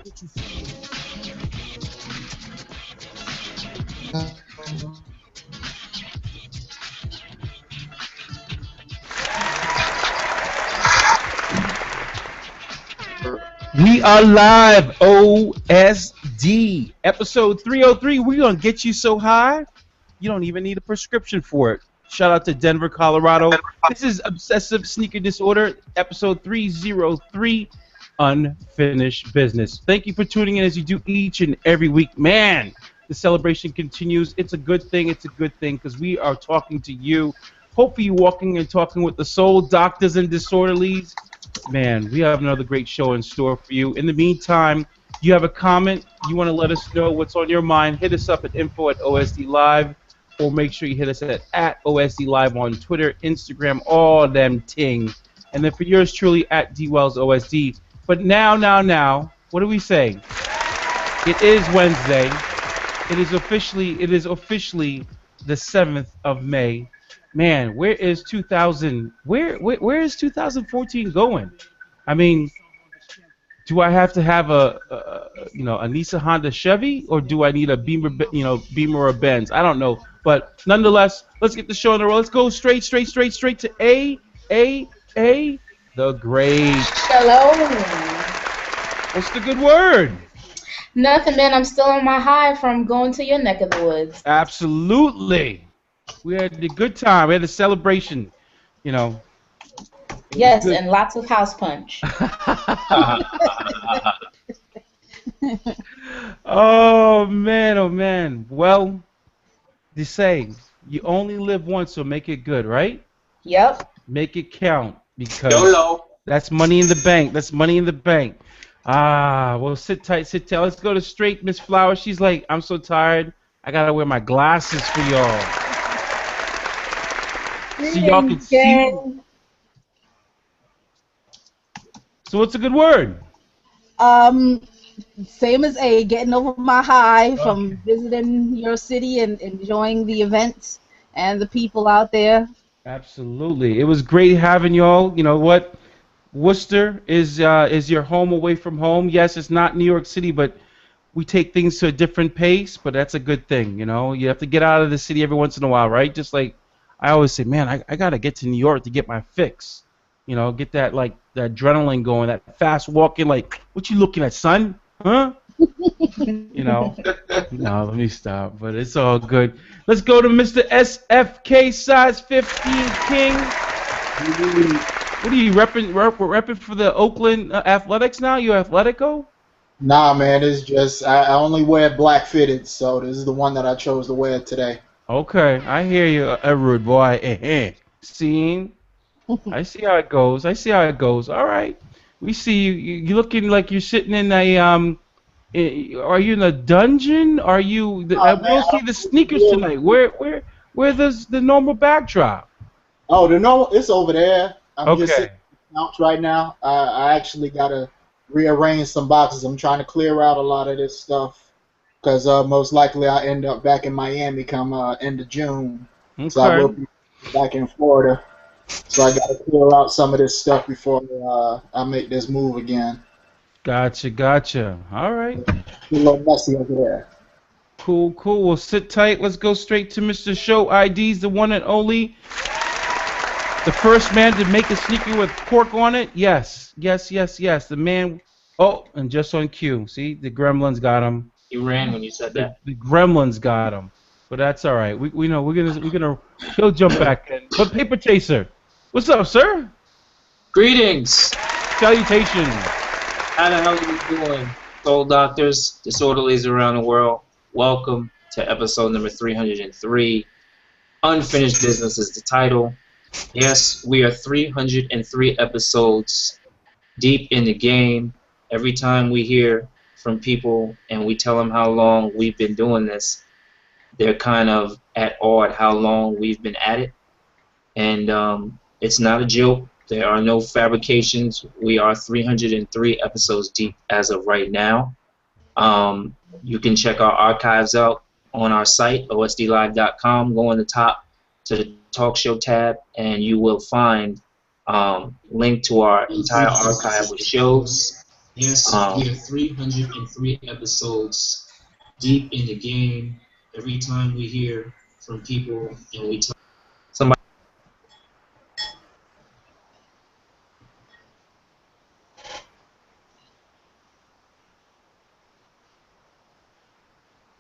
We are live, OSD, episode 303. We're going to get you so high, you don't even need a prescription for it. Shout out to Denver, Colorado. This is Obsessive Sneaker Disorder, episode 303, Unfinished Business. Thank you for tuning in as you do each and every week. Man, the celebration continues. It's a good thing. It's a good thing because we are talking to you. Hopefully you're walking and talking with the Sole Doctors and Disorderlies. Man, we have another great show in store for you. In the meantime, you have a comment, you want to let us know what's on your mind, hit us up at info@OSD Live, or make sure you hit us at OSD Live on Twitter, Instagram, all them ting. And then for yours truly, at DWellsOSD. But now, what do we say? It is Wednesday. It is officially the 7th of May. Man, where is 2014 going? I mean, do I have to have a Nissan, Honda, Chevy, or do I need a Beamer or a Benz? I don't know, but nonetheless, let's get the show on the roll. Let's go straight to the great. Shalom. What's the good word? Nothing, man. I'm still on my high from going to your neck of the woods. Absolutely. We had a good time. We had a celebration, Yes, and lots of house punch. Oh, man. Well, they say you only live once, so make it good, right? Yep. Make it count because YOLO. That's money in the bank. Well, sit tight. Let's go to straight Miss Flower. She's like, I'm so tired. I got to wear my glasses for y'all. So y'all can see. So what's a good word? Same as A, getting over my high from visiting your city and enjoying the events and the people out there. Absolutely. It was great having y'all. You know what? Worcester is your home away from home. Yes, it's not New York City, but we take things to a different pace, but that's a good thing, You have to get out of the city every once in a while, right? Just like I always say, man, I got to get to New York to get my fix. Get that, that adrenaline going, that fast walking, what you looking at, son? Huh? No, let me stop, but it's all good. Let's go to Mr. SFK, size 15 King. What are you repping for the Oakland Athletics now? You Athletico? Nah, man, it's just I only wear black fitted, so this is the one that I chose to wear today. Okay, I hear you, a rude boy. Seeing? I see how it goes. All right. We see you. You looking like you're sitting in a are you in a dungeon? Are you? We'll see the sneakers tonight. Where does the normal backdrop? Oh, the normal. It's over there. I'm just Okay. sitting on the couch right now. I actually gotta rearrange some boxes. I'm trying to clear out a lot of this stuff. Because most likely I'll end up back in Miami come end of June. Okay. So I will be back in Florida. So I got to clear out some of this stuff before I make this move again. Gotcha. All right. It's a little messy over there. Cool. Well, sit tight. Let's go straight to Mr. Show IDs, the one and only. The first man to make a sneaker with cork on it. Yes. The man. Oh, and just on cue. See, the gremlins got him. You ran when you said that. The gremlins got him, but that's all right. We know he'll jump back in. But Paper Chaser, what's up, sir? Greetings. Salutations. How the hell are you doing, Sole Doctors Disorderlies around the world? Welcome to episode number 303. Unfinished Business is the title. Yes, we are 303 episodes deep in the game. Every time we hear from people and we tell them how long we've been doing this, they're kind of at awe at how long we've been at it. And it's not a joke. There are no fabrications. We are 303 episodes deep as of right now. You can check our archives out on our site, osdlive.com. Go on the top to the talk show tab, and you will find link to our entire archive of shows. Yes, we are 303 episodes deep in the game. Every time we hear from people and we talk, somebody.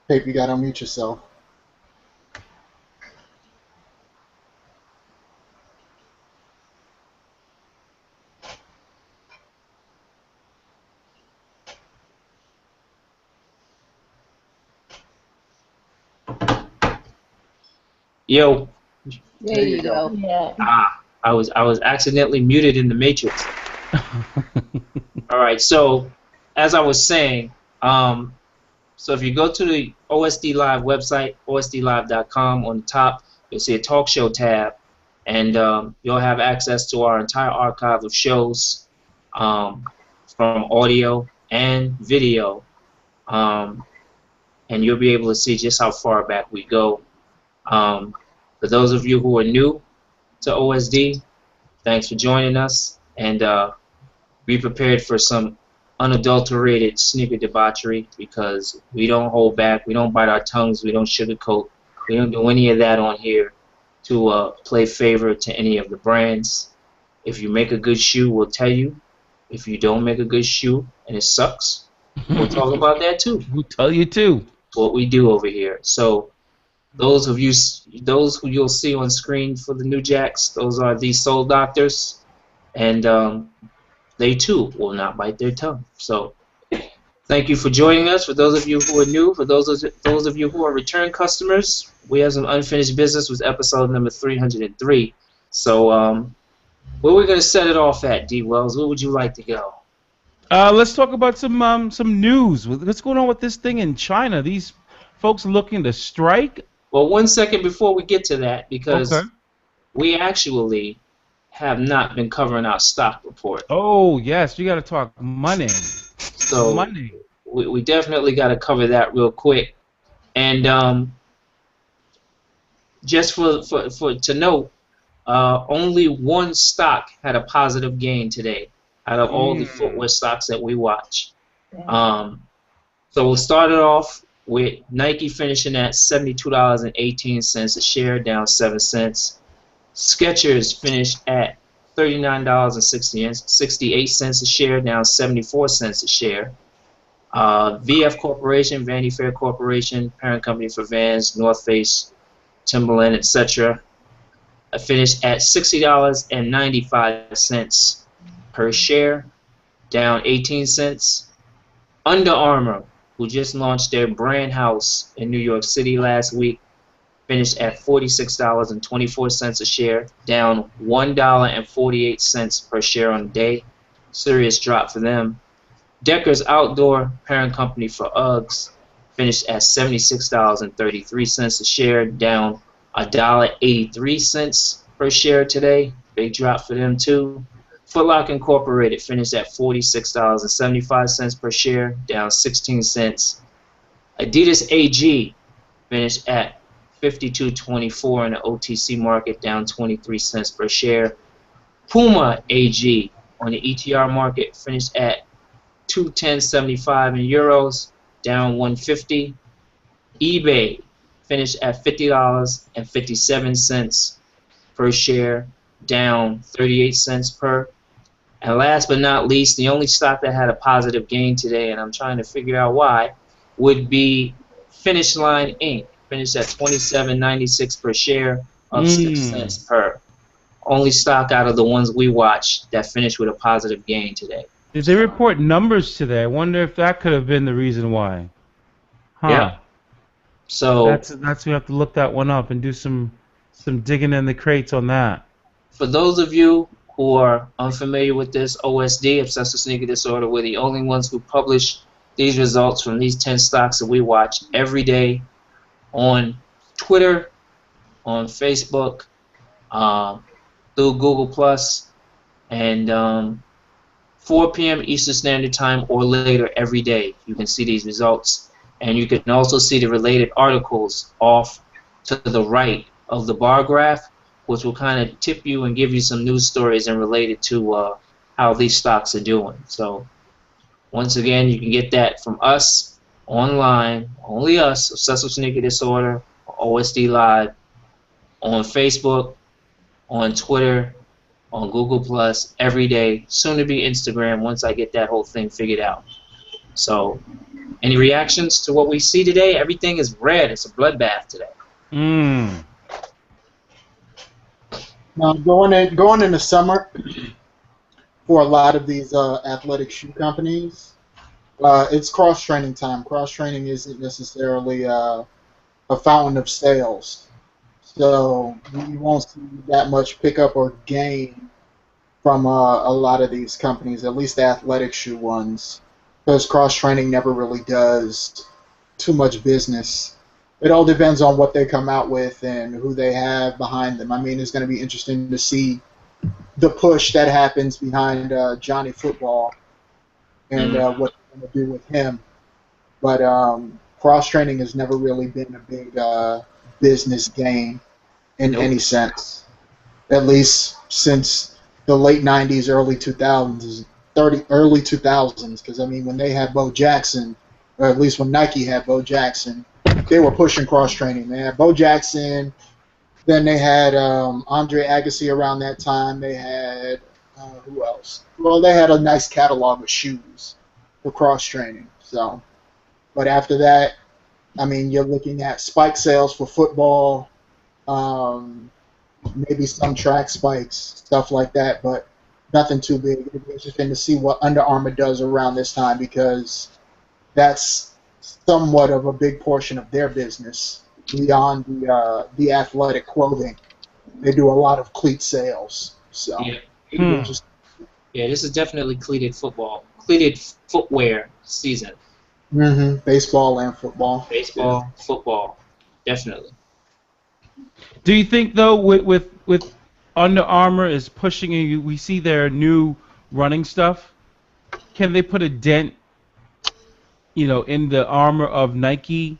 Pape, you gotta unmute yourself. Yo, There you go. Yeah. I was accidentally muted in the Matrix. All right, so as I was saying, so if you go to the OSD Live website, osdlive.com, on the top, you'll see a talk show tab, and you'll have access to our entire archive of shows, from audio and video, and you'll be able to see just how far back we go. For those of you who are new to OSD, thanks for joining us, and be prepared for some unadulterated sneaker debauchery, because we don't hold back, we don't bite our tongues, we don't sugarcoat, we don't do any of that on here to play favor to any of the brands. If you make a good shoe, we'll tell you. If you don't make a good shoe and it sucks, we'll talk about that too. We'll tell you too. What we do over here. So those who you'll see on screen for the New Jacks, those are the Sole Doctors, and they too will not bite their tongue. So thank you for joining us. For those of you who are new, for those of you who are return customers, we have some unfinished business with episode number 303. So where we're going to set it off at, D. Wells, where would you like to go? Let's talk about some news. What's going on with this thing in China? These folks looking to strike? Well, 1 second before we get to that, because Okay. we actually have not been covering our stock report. Oh, yes, you got to talk money. So Money. we definitely got to cover that real quick. And just for to note, only one stock had a positive gain today out of all the footwear stocks that we watch. So we'll start it off with Nike finishing at $72.18 a share, down 7 cents. Skechers finished at $39.68 a share, down 74 cents a share. VF Corporation, Vanity Fair Corporation, parent company for Vans, North Face, Timberland, etc., finished at $60.95 per share, down 18 cents. Under Armour, who just launched their brand house in New York City last week, finished at $46.24 a share, down $1.48 per share on the day. Serious drop for them. Deckers Outdoor, parent company for Uggs, finished at $76.33 a share, down $1.83 per share today. Big drop for them too. Foot Locker Incorporated finished at $46.75 per share, down 16 cents. Adidas AG finished at $52.24 in the OTC market, down 23 cents per share. Puma AG on the ETR market finished at $210.75 in euros, down 150. eBay finished at $50.57 per share, down 38 cents per. And last but not least, the only stock that had a positive gain today, and I'm trying to figure out why, would be Finish Line Inc. Finished at $27.96 per share, up 6 cents per. Only stock out of the ones we watched that finished with a positive gain today. Did they report numbers today? I wonder if that could have been the reason why. Huh. Yeah. So that's we have to look that one up and do some digging in the crates on that. for those of you who are unfamiliar with this, OSD, Obsessive Sneaker Disorder, we're the only ones who publish these results from these 10 stocks that we watch every day on Twitter, on Facebook, through Google Plus, and 4 p.m. Eastern Standard Time or later every day. You can see these results, and you can also see the related articles off to the right of the bar graph, which will kind of tip you and give you some news stories and related to how these stocks are doing. So Once again, you can get that from us online, only us, Obsessive Sneaker Disorder, OSD Live, on Facebook, on Twitter, on Google Plus, every day, soon to be Instagram once I get that whole thing figured out. So, any reactions to what we see today? Everything is red. It's a bloodbath today. Now going in the summer for a lot of these athletic shoe companies, it's cross training time. Cross training isn't necessarily a fountain of sales, so you won't see that much pickup or gain from a lot of these companies, at least the athletic shoe ones, because cross training never really does too much business. It all depends on what they come out with and who they have behind them. I mean, it's going to be interesting to see the push that happens behind Johnny Football and what they're going to do with him. But cross training has never really been a big business gain in any sense, at least since the late '90s, early 2000s, early 2000s. Because I mean, when they had Bo Jackson, or at least when Nike had Bo Jackson, they were pushing cross training. They had Bo Jackson. Then they had Andre Agassi around that time. They had who else? Well, they had a nice catalog of shoes for cross training. So, but after that, I mean, you're looking at spike sales for football, maybe some track spikes, stuff like that, but nothing too big. It'll be interesting to see what Under Armour does around this time, because that's somewhat of a big portion of their business beyond the athletic clothing. They do a lot of cleat sales. So yeah, this is definitely cleated footwear season. Baseball and football. Baseball, football, definitely. Do you think though, with Under Armour is pushing, and we see their new running stuff, can they put a dent, in the armor of Nike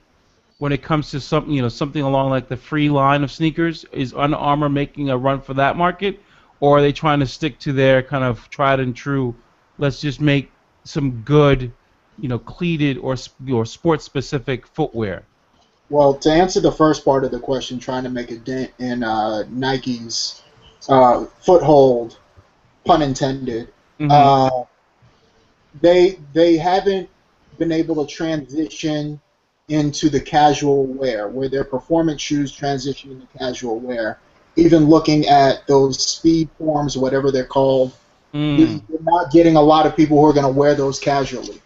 when it comes to something along like the free line of sneakers? Is Under Armour making a run for that market, or are they trying to stick to their kind of tried and true, let's just make some good, cleated or sports specific footwear? Well, to answer the first part of the question, trying to make a dent in Nike's foothold, pun intended, they haven't been able to transition into the casual wear, where their performance shoes transition into casual wear. Even looking at those speed forms, whatever they're called, you're not getting a lot of people who are going to wear those casually.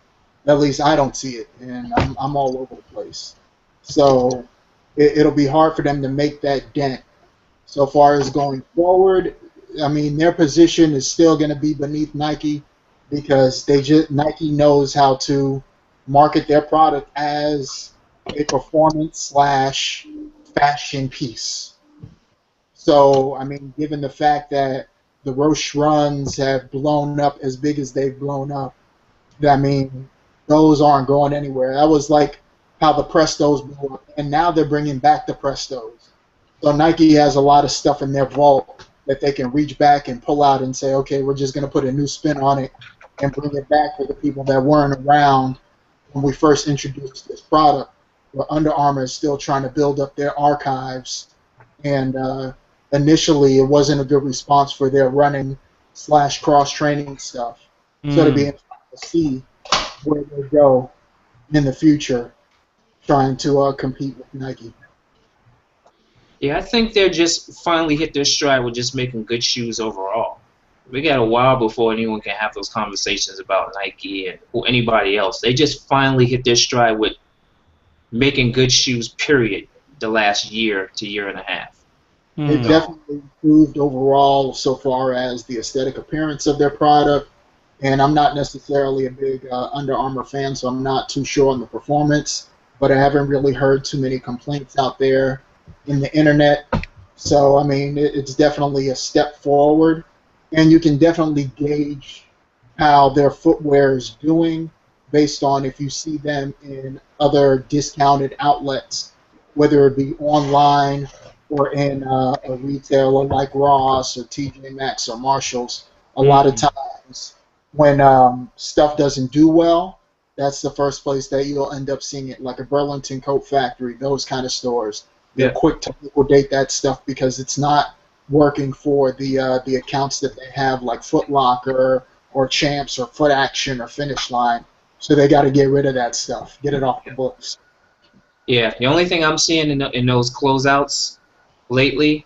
At least I don't see it, and I'm all over the place. So it'll be hard for them to make that dent. So far as going forward, I mean, their position is still going to be beneath Nike, because Nike knows how to market their product as a performance/fashion piece. So, I mean, given the fact that the Roche runs have blown up as big as they've blown up, I mean, those aren't going anywhere. That was like how the Prestos blew up, and now they're bringing back the Prestos. So Nike has a lot of stuff in their vault that they can reach back and pull out and say, okay, we're just going to put a new spin on it and bring it back for the people that weren't around when we first introduced this product. But Under Armour is still trying to build up their archives, and initially it wasn't a good response for their running/cross-training stuff. So it'll be interesting to see where they go in the future, trying to compete with Nike. Yeah, I think they're just finally hit their stride with just making good shoes overall. We got a while before anyone can have those conversations about Nike or anybody else. They just finally hit their stride with making good shoes, period, the last year to year and a half. It definitely improved overall so far as the aesthetic appearance of their product. And I'm not necessarily a big Under Armour fan, so I'm not too sure on the performance. But I haven't really heard too many complaints out there in the internet. So, I mean, it's definitely a step forward. And you can definitely gauge how their footwear is doing based on if you see them in other discounted outlets, whether it be online or in a retailer like Ross or TJ Maxx or Marshalls. A lot of times when stuff doesn't do well, that's the first place that you'll end up seeing it, like a Burlington Coat Factory, those kind of stores. They're Yeah. quick to liquidate that stuff because it's not working for the accounts that they have, like Foot Locker or Champs or Foot Action or Finish Line. So they got to get rid of that stuff, get it off the books. Yeah, the only thing I'm seeing in those closeouts lately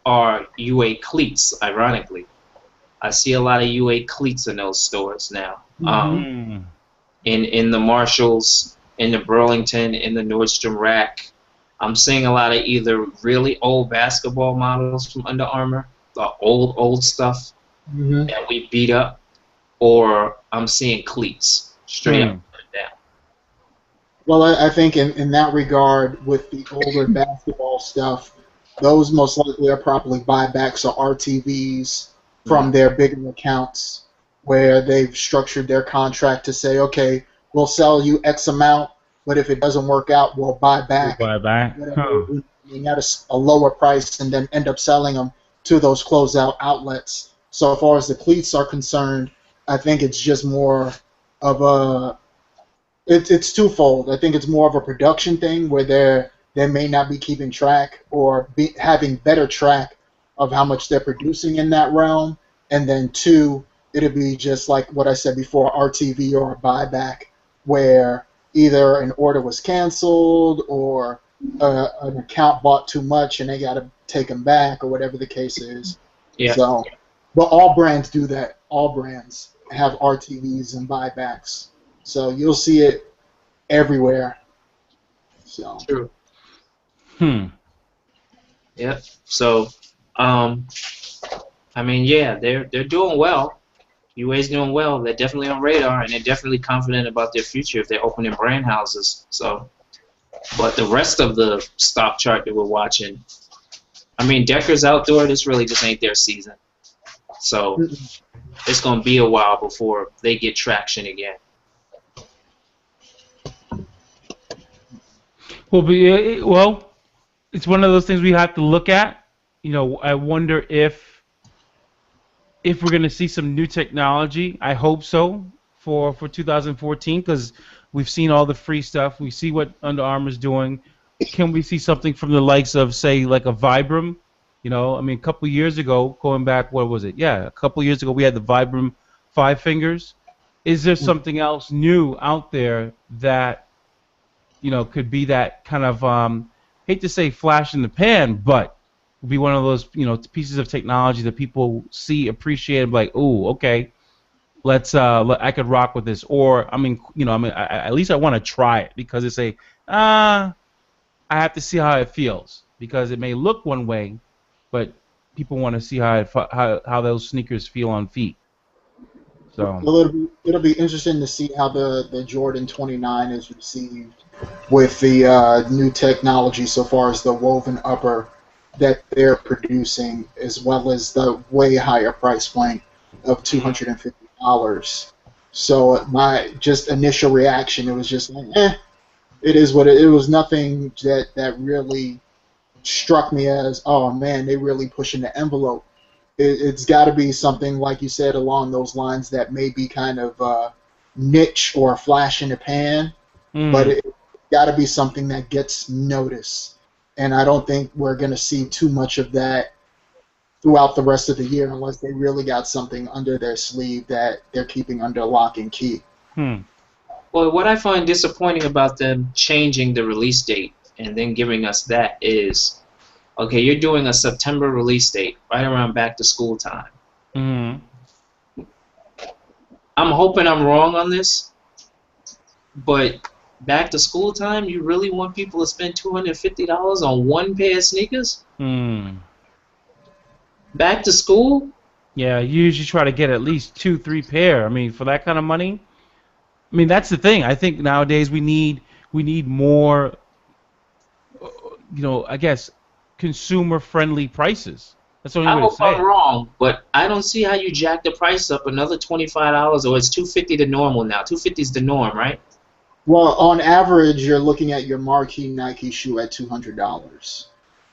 are UA cleats, ironically. I see a lot of UA cleats in those stores now. Mm. In the Marshalls, in the Burlington, in the Nordstrom Rack. I'm seeing a lot of either really old basketball models from Under Armour, the old stuff Mm-hmm. that we beat up, or I'm seeing cleats straight up and down. Well, I think in that regard, with the older basketball stuff, those most likely are probably buybacks or RTVs from their bigger accounts where they've structured their contract to say, okay, we'll sell you X amount, but if it doesn't work out, we'll buy back. Whatever, at a lower price and then end up selling them to those closeout outlets. So as far as the cleats are concerned, I think it's just more of a it's twofold. I think it's more of a production thing where they may not be keeping track or having better track of how much they're producing in that realm, and then two, it'll be just like what I said before, RTV or a buyback, where either an order was canceled or an account bought too much and they got to take them back or whatever the case is. Yeah. So, but all brands do that. All brands have RTVs and buybacks. So you'll see it everywhere. So. True. Yeah. So, I mean, yeah, they're doing well. UA's doing well. They're definitely on radar, and they're definitely confident about their future if they're opening brand houses. So, but the rest of the stock chart that we're watching, I mean, Decker's Outdoor, this really just ain't their season. So it's going to be a while before they get traction again. Well, it's one of those things we have to look at. You know, I wonder if we're going to see some new technology. I hope so for 2014 because we've seen all the free stuff. We see what Under Armour's doing. Can we see something from the likes of, say, like a Vibram? You know, I mean, a couple years ago, going back, what was it? Yeah, a couple years ago we had the Vibram 5 Fingers. Is there something else new out there that, you know, could be that kind of, hate to say flash in the pan, but would be one of those, you know, pieces of technology that people see, appreciate, and be like, ooh, okay, I could rock with this. Or, I mean, you know, at least I want to try it because it's I have to see how it feels because it may look one way, but people want to see how those sneakers feel on feet. So Well, it'll be interesting to see how the Jordan 29 is received with the new technology so far as the woven upper that they're producing, as well as the way higher price point of $250. So my just initial reaction, it was just like, it is what it was. Nothing that really struck me as, oh man, they really pushing the envelope. It's got to be something, like you said, along those lines that may be kind of niche or a flash in the pan, but it's got to be something that gets noticed. And I don't think we're going to see too much of that throughout the rest of the year unless they really got something under their sleeve that they're keeping under lock and key. Well, what I find disappointing about them changing the release date and then giving us that is, okay, you're doing a September release date right around back to school time. I'm hoping I'm wrong on this, but back to school time, you really want people to spend $250 on one pair of sneakers? Back to school? yeah, you usually try to get at least 2-3 pair. I mean, for that kind of money. I mean, that's the thing. I think nowadays we need more, you know, I guess, consumer-friendly prices. That's the only I way to hope say I'm it. wrong, but I don't see how you jack the price up another $25, or it's $250 the normal now. $250 is the norm, right? Well, on average, you're looking at your marquee Nike shoe at $200.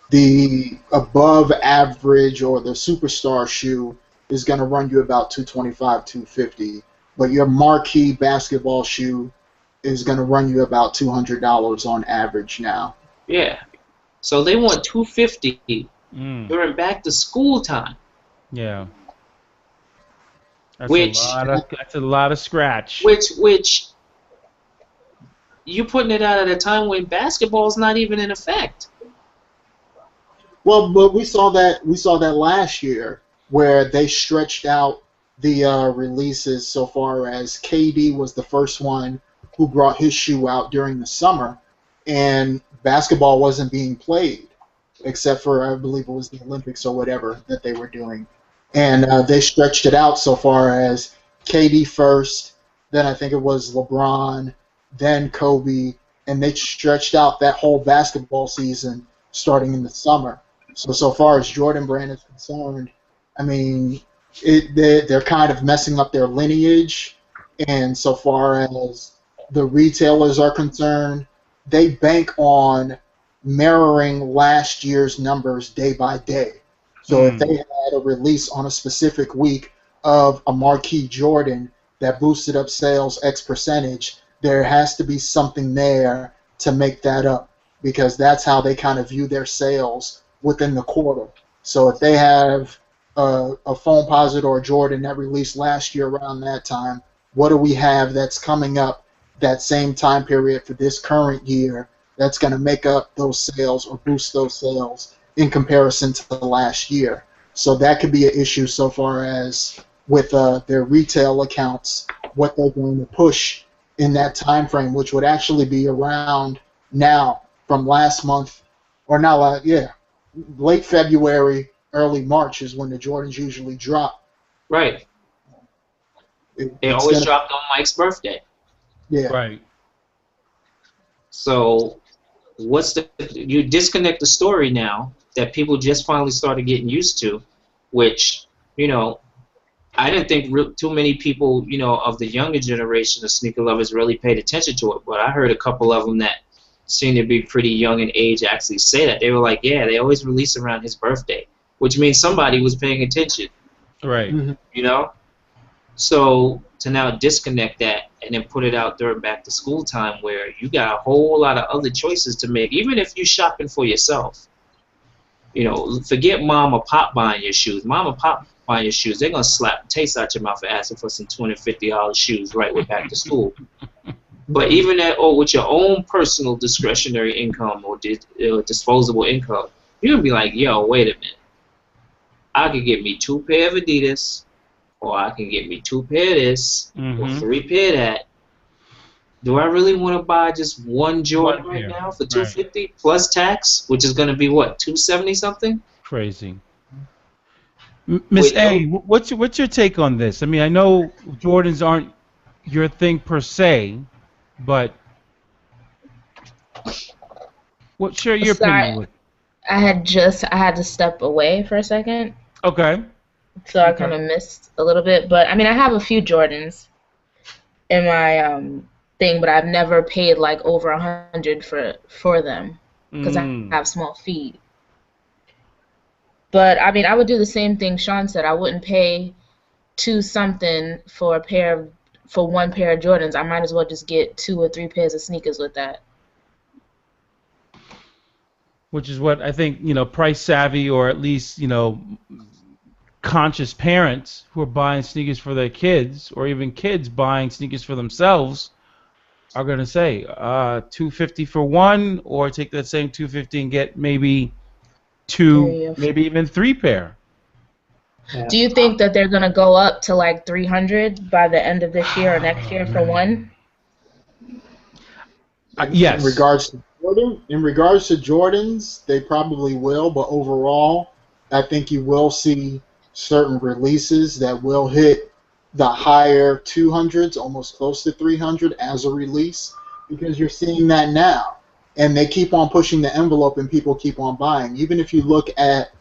The above average or the superstar shoe is going to run you about $225, $250. but your marquee basketball shoe is going to run you about $200 on average now. Yeah. So they want $250 during back to school time. Yeah. That's Which a lot of scratch. Which you putting it out at a time when basketball is not even in effect. Well, but we saw that last year where they stretched out the releases so far as KD was the first one who brought his shoe out during the summer, and basketball wasn't being played except for, I believe it was the Olympics or whatever that they were doing. And they stretched it out so far as KD first, then I think it was LeBron, then Kobe, and they stretched out that whole basketball season starting in the summer. So far as Jordan Brand is concerned, I mean, they're kind of messing up their lineage, and so far as the retailers are concerned, they bank on mirroring last year's numbers day by day. So if they had a release on a specific week of a marquee Jordan that boosted up sales X percentage, there has to be something there to make that up, because that's how they kind of view their sales within the quarter. So if they have a Foamposite or a Jordan that released last year around that time, what do we have that's coming up that same time period for this current year that's going to make up those sales or boost those sales in comparison to the last year? So that could be an issue so far as with their retail accounts, what they're going to push in that time frame, which would actually be around now from last month, or not late February, early March is when the Jordans usually drop. Right. They always dropped on Mike's birthday. Yeah. Right. So you disconnect the story now that people just finally started getting used to, which, I didn't think too many people, of the younger generation of sneaker lovers really paid attention to it, but I heard a couple of them that seemed to be pretty young in age actually say that. They were like, yeah, they always release around his birthday, which means somebody was paying attention. Right. Mm-hmm. So to now disconnect that and then put it out during back to school time where you got a whole lot of other choices to make, even if you're shopping for yourself. Forget mom or pop buying your shoes. Mom or pop buying your shoes, they're going to slap the taste out your mouth for asking for some $250 shoes right with back to school. But even with your own personal discretionary income or disposable income, you're going to be like, yo, wait a minute. I could get me 2 pair of Adidas, or I can get me 2 pair of this, or 3 pair of that. Do I really want to buy just one Jordan right now for $250 plus tax, which is going to be what, $270 something? Crazy. Miss A, what's your take on this? I mean, I know Jordans aren't your thing per se, but share your opinion with? I had to step away for a second. Okay. So I kind of missed a little bit, but I mean, I have a few Jordans in my thing, but I've never paid like over $100 for them because I have small feet. But I mean, I would do the same thing Sean said. I wouldn't pay $2 something for one pair of Jordans. I might as well just get 2 or 3 pairs of sneakers with that. Which is what I think, price savvy, or at least, conscious parents who are buying sneakers for their kids, or even kids buying sneakers for themselves, are going to say $250 for one, or take that same $250 and get maybe 2, maybe even 3 pair. Yeah. Do you think that they're going to go up to like $300 by the end of this year or next year for one? Yes. In regards to Jordans, they probably will, but overall, I think you will see certain releases that will hit the higher 200s, almost close to 300 as a release, because you're seeing that now. And they keep on pushing the envelope and people keep on buying. Even if you look at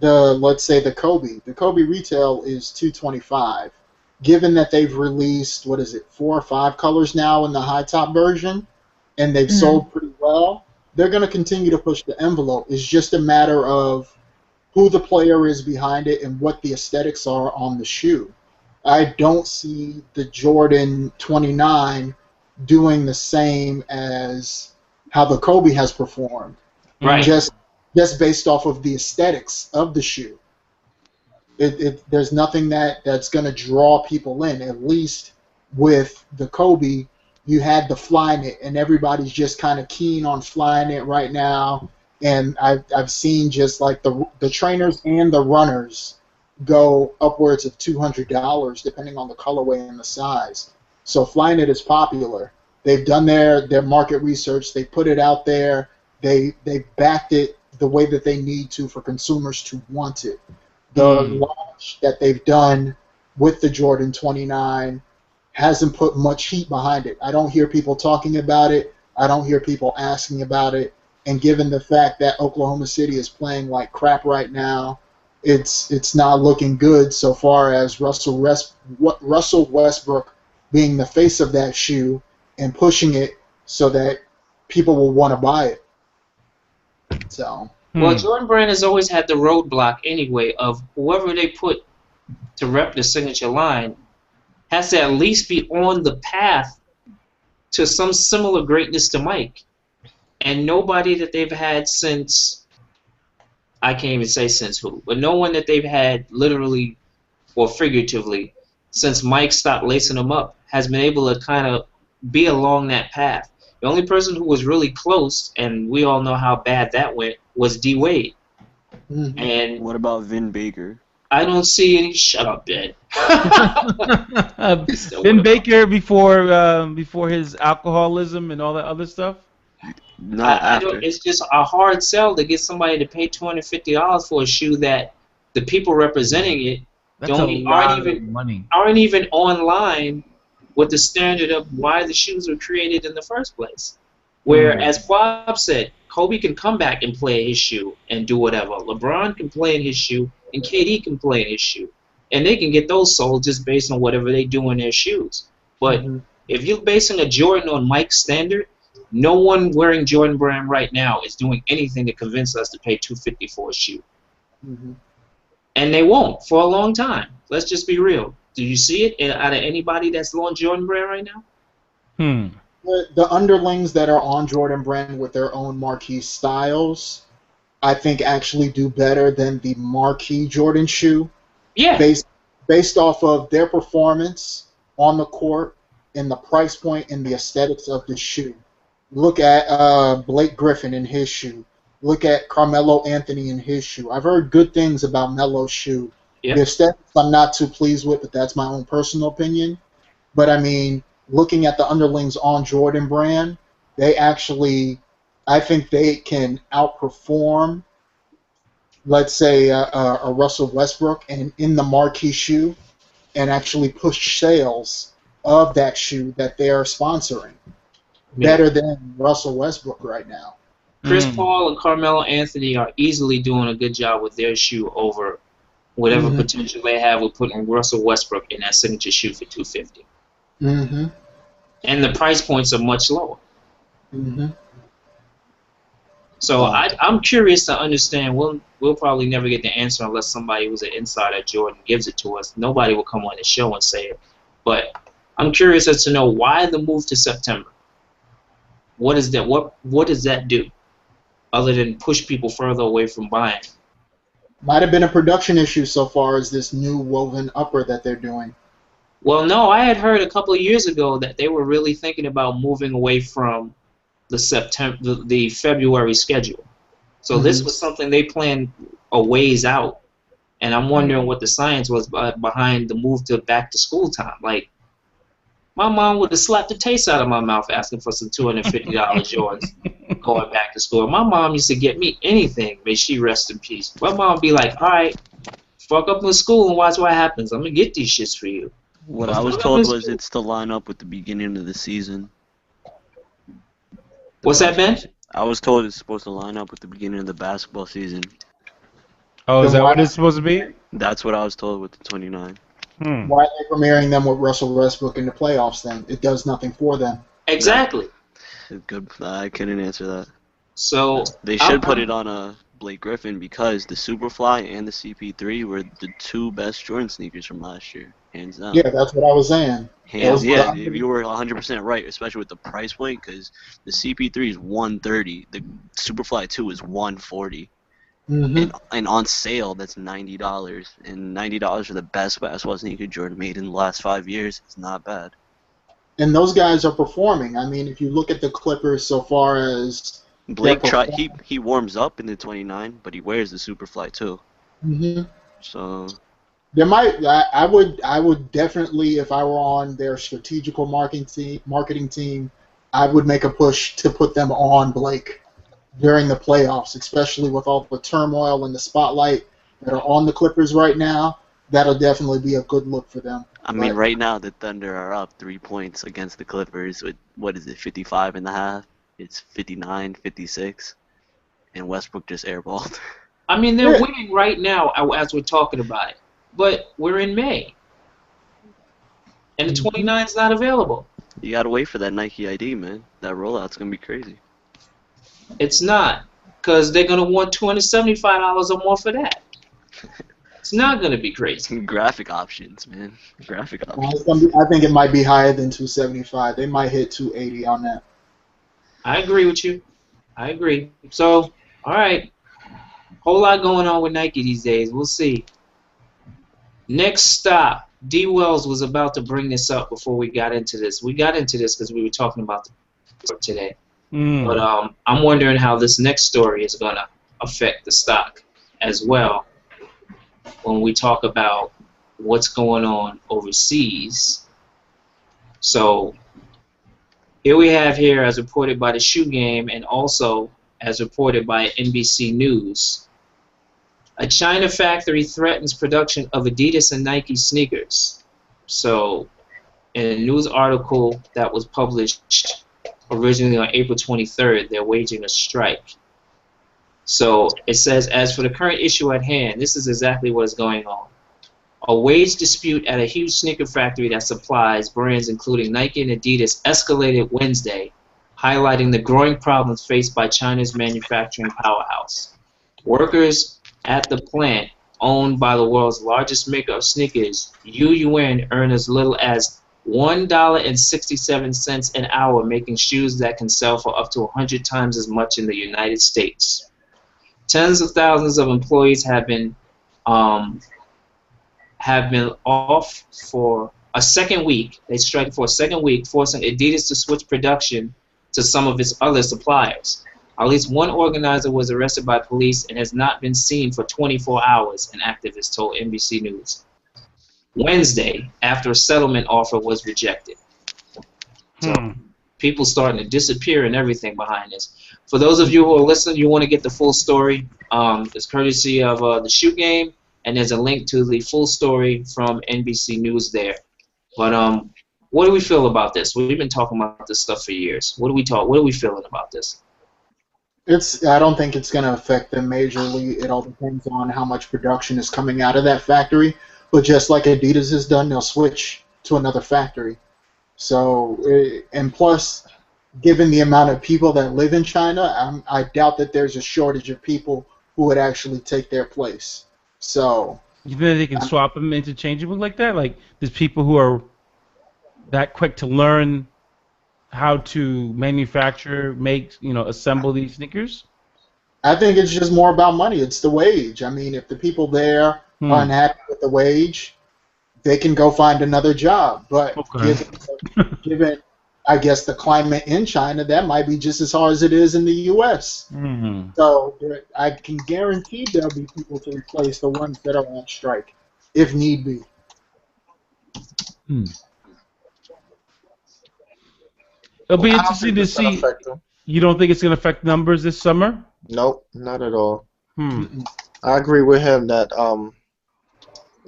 let's say the Kobe retail is $225. Given that they've released, 4 or 5 colors now in the high top version, and they've sold pretty well, they're going to continue to push the envelope. It's just a matter of who the player is behind it and what the aesthetics are on the shoe. I don't see the Jordan 29 doing the same as how the Kobe has performed. Right. Just based off of the aesthetics of the shoe. There's nothing that's going to draw people in. At least with the Kobe, you had the Flyknit, and everybody's just kind of keen on Flyknit right now. And I've seen just like the trainers and the runners go upwards of $200 depending on the colorway and the size. So Flyknit is popular. They've done their market research. They put it out there. They backed it the way that they need to for consumers to want it. The launch that they've done with the Jordan 29 hasn't put much heat behind it. I don't hear people talking about it. I don't hear people asking about it. And given the fact that Oklahoma City is playing like crap right now, it's not looking good so far as Russell Westbrook being the face of that shoe and pushing it so that people will want to buy it. So. Well, Jordan Brand has always had the roadblock anyway of whoever they put to rep the signature line has to at least be on the path to some similar greatness to Mike. And nobody that they've had since, I can't even say since who, but no one that they've had literally or figuratively since Mike stopped lacing them up has been able to kind of be along that path. The only person who was really close, and we all know how bad that went, was D. Wade. Mm-hmm. And what about Vin Baker? I don't see any. Shut up, Ben. Vin Baker before his alcoholism and all that other stuff. Not after. It's just a hard sell to get somebody to pay $250 for a shoe that the people representing it aren't even online with the standard of why the shoes were created in the first place. Where, as Bob said, Kobe can come back and play in his shoe and do whatever. LeBron can play in his shoe, and KD can play in his shoe. And they can get those sold just based on whatever they do in their shoes. But if you're basing a Jordan on Mike's standard, no one wearing Jordan Brand right now is doing anything to convince us to pay $250 for a shoe. And they won't for a long time. Let's just be real. Do you see it out of anybody that's on Jordan Brand right now? The underlings that are on Jordan Brand with their own marquee styles, I think actually do better than the marquee Jordan shoe. Yeah. Based off of their performance on the court and the price point and the aesthetics of the shoe. Look at Blake Griffin in his shoe. Look at Carmelo Anthony in his shoe. I've heard good things about Melo's shoe. Yep. The aesthetics I'm not too pleased with, but that's my own personal opinion. But I mean, looking at the underlings on Jordan Brand, I think they can outperform, let's say, a Russell Westbrook and in the marquee shoe, and actually push sales of that shoe that they are sponsoring better than Russell Westbrook right now. Chris Paul and Carmelo Anthony are easily doing a good job with their shoe over whatever potential they have with putting Russell Westbrook in that signature shoe for $250. And the price points are much lower. So I'm curious to understand. We'll probably never get the answer unless somebody who's an insider at Jordan gives it to us. Nobody will come on the show and say it. But I'm curious as to know why the move to September. What is that? What does that do, other than push people further away from buying? Might have been a production issue so far as this new woven upper that they're doing. Well, no, I had heard a couple of years ago that they were really thinking about moving away from the February schedule. So this was something they planned a ways out, and I'm wondering what the science was behind the move to back to school time. Like, my mom would have slapped the taste out of my mouth asking for some $250 Jordans going back to school. My mom used to get me anything. May she rest in peace. My mom would be like, all right, fuck up in school and watch what happens. I'm going to get these shits for you. What I was told was it's to line up with the beginning of the season. What's that, Ben? I was told it's supposed to line up with the beginning of the basketball season. Oh, is that what it's supposed to be? That's what I was told with the 29. Why are they premiering them with Russell Westbrook in the playoffs then? It does nothing for them. Exactly. Good. I couldn't answer that. So They should put it on Blake Griffin because the Superfly and the CP3 were the two best Jordan sneakers from last year, hands down. Yeah, that's what I was saying. Yeah, you were 100% right, especially with the price point, because the CP3 is 130, the Superfly 2 is 140, and on sale that's $90, and $90 for the best basketball sneaker Jordan made in the last 5 years. It's not bad. And those guys are performing. I mean, if you look at the Clippers so far as Blake he warms up in the 29, but he wears the Superfly too. So there might I would definitely, if I were on their strategical marketing team, I would make a push to put them on Blake during the playoffs, especially with all the turmoil and the spotlight that are on the Clippers right now. That'll definitely be a good look for them. I mean, right now the Thunder are up 3 points against the Clippers with, what is it, 55.5? It's 59, 56, and Westbrook just airballed. I mean, they're winning right now as we're talking about it, but we're in May, and the 29 is not available. You gotta wait for that Nike ID, man. That rollout's gonna be crazy. It's not, because they're gonna want $275 or more for that. It's not gonna be crazy. Graphic options, man. Graphic options. I think it might be higher than 275. They might hit 280 on that. I agree with you. I agree. So, all right. Whole lot going on with Nike these days. We'll see. Next stop. D. Wells was about to bring this up before we got into this. We got into this because we were talking about the today. But I'm wondering how this next story is going to affect the stock as well when we talk about what's going on overseas. So here we have here, as reported by the Shoe Game and also as reported by NBC News, a China factory threatens production of Adidas and Nike sneakers. So in a news article that was published originally on April 23rd, they're waging a strike. So it says, as for the current issue at hand, this is exactly what is going on. A wage dispute at a huge sneaker factory that supplies brands including Nike and Adidas escalated Wednesday, highlighting the growing problems faced by China's manufacturing powerhouse. Workers at the plant, owned by the world's largest maker of sneakers, Yuan, earn as little as $1.67 an hour, making shoes that can sell for up to 100 times as much in the United States. Tens of thousands of employees have been off for a second week. They strike for a second week, forcing Adidas to switch production to some of its other suppliers. At least one organizer was arrested by police and has not been seen for 24 hours, an activist told NBC News Wednesday after a settlement offer was rejected. So people starting to disappear and everything behind this. For those of you who are listening, you want to get the full story. It's courtesy of the Shoe Game, and there's a link to the full story from NBC News there. But what do we feel about this? We've been talking about this stuff for years. What are we feeling about this? I don't think it's going to affect them majorly. It all depends on how much production is coming out of that factory. But just like Adidas has done, they'll switch to another factory. So, and plus, given the amount of people that live in China, I doubt that there's a shortage of people who would actually take their place. So, you think they can swap them interchangeably like that? Like, there's people who are that quick to learn how to manufacture, make, assemble these sneakers? I think it's just more about money. It's the wage. I mean, if the people there are unhappy with the wage, they can go find another job. But given, I guess, the climate in China, that might be just as hard as it is in the U.S. So I can guarantee there'll be people to replace the ones that are on strike, if need be. It'll be interesting to see. You don't think it's going to affect numbers this summer? Nope, not at all. I agree with him that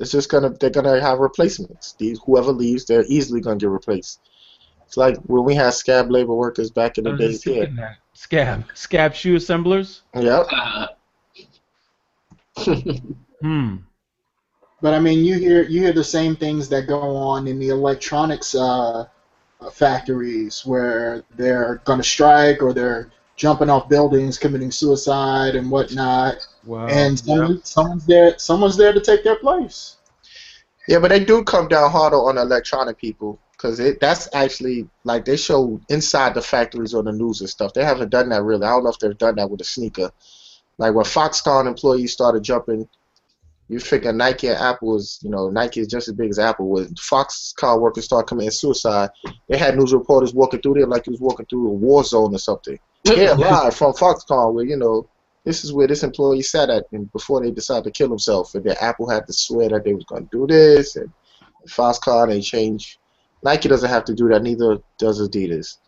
it's just they're gonna have replacements. Whoever leaves, they're easily gonna get replaced. It's like when we had scab labor workers back in the days here. Scab shoe assemblers. Yep. But I mean, you hear the same things that go on in the electronics factories where they're going to strike or they're jumping off buildings, committing suicide and whatnot. Wow. And someone's there to take their place. Yeah, but they do come down harder on electronic people because that's actually like they show inside the factories on the news and stuff. They haven't done that really. I don't know if they've done that with a sneaker. Like when Foxconn employees started jumping, you figure Nike and Apple is, Nike is just as big as Apple. When Foxconn workers started committing suicide, they had news reporters walking through there like he was walking through a war zone or something. Yeah, live from Foxconn where, this is where this employee sat at and before they decided to kill himself. And then Apple had to swear that they was going to do this. And Foxconn, they changed. Nike doesn't have to do that. Neither does Adidas.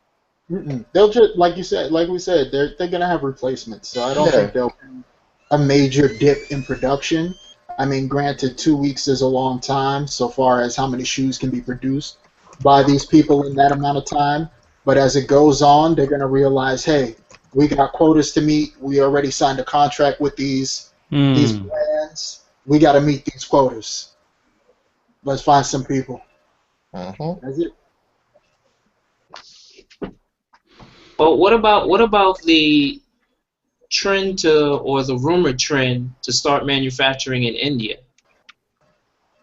They'll just, like we said, they're going to have replacements. So I don't think there'll be a major dip in production. I mean, granted, 2 weeks is a long time so far as how many shoes can be produced by these people in that amount of time. But as it goes on, they're going to realize, hey, we got quotas to meet. We already signed a contract with these brands. We got to meet these quotas. Let's find some people. That's it. But what about the trend or the rumored trend to start manufacturing in India?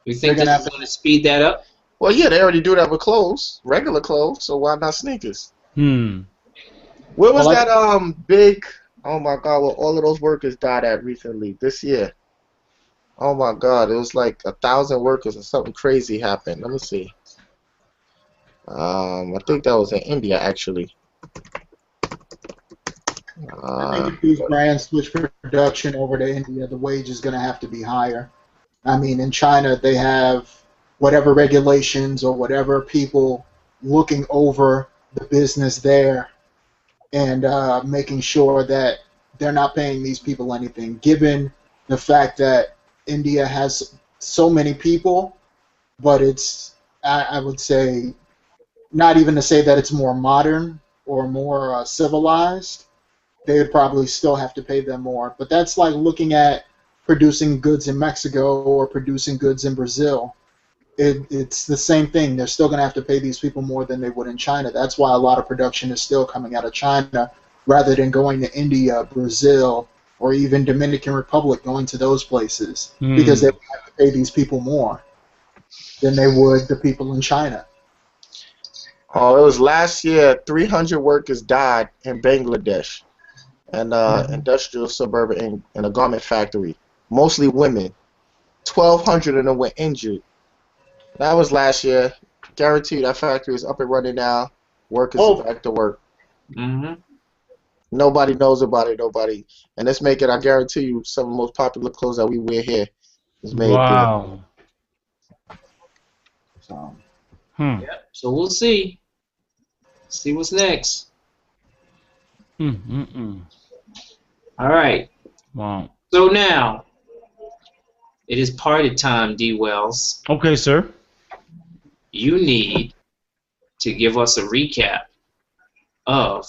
You think this is going to speed that up? Well, yeah, they already do that with clothes, regular clothes. So why not sneakers? Where was that big? Oh my God! Where all of those workers died at recently this year? Oh my God! It was like 1,000 workers and something crazy happened. Let me see. I think that was in India actually. I think if these brands switch production over to India, the wage is going to have to be higher. I mean, in China, they have whatever regulations or whatever people looking over the business there and making sure that they're not paying these people anything, given the fact that India has so many people, but it's, I would say, not even to say that it's more modern or more civilized, they would probably still have to pay them more. But that's like looking at producing goods in Mexico or producing goods in Brazil. It's the same thing. They're still going to have to pay these people more than they would in China. That's why a lot of production is still coming out of China rather than going to India, Brazil, or even Dominican Republic, going to those places because they have to pay these people more than they would the people in China. Oh, it was last year. 300 workers died in Bangladesh, and industrial suburb in a garment factory, mostly women. 1,200 of them were injured. That was last year. Guaranteed that factory is up and running now. Workers are back to work. Nobody knows about it. Nobody. And let's make it. I guarantee you, some of the most popular clothes that we wear here is made wow. there. So, Yep. So we'll see. See what's next. All right. Wow. So now it is party time, D. Wells. Okay, sir. You need to give us a recap of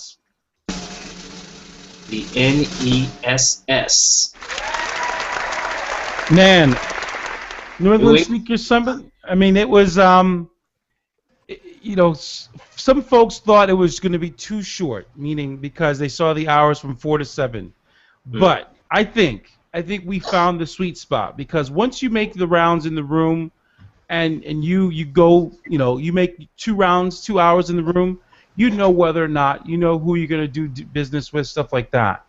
the NESS. Man, New England Sneaker Summit. I mean, it was, some folks thought it was going to be too short, meaning because they saw the hours from 4 to 7. But I think we found the sweet spot because once you make the rounds in the room, and you go, you make 2 rounds, 2 hours in the room, you know whether or not, you know who you're going to do business with, stuff like that.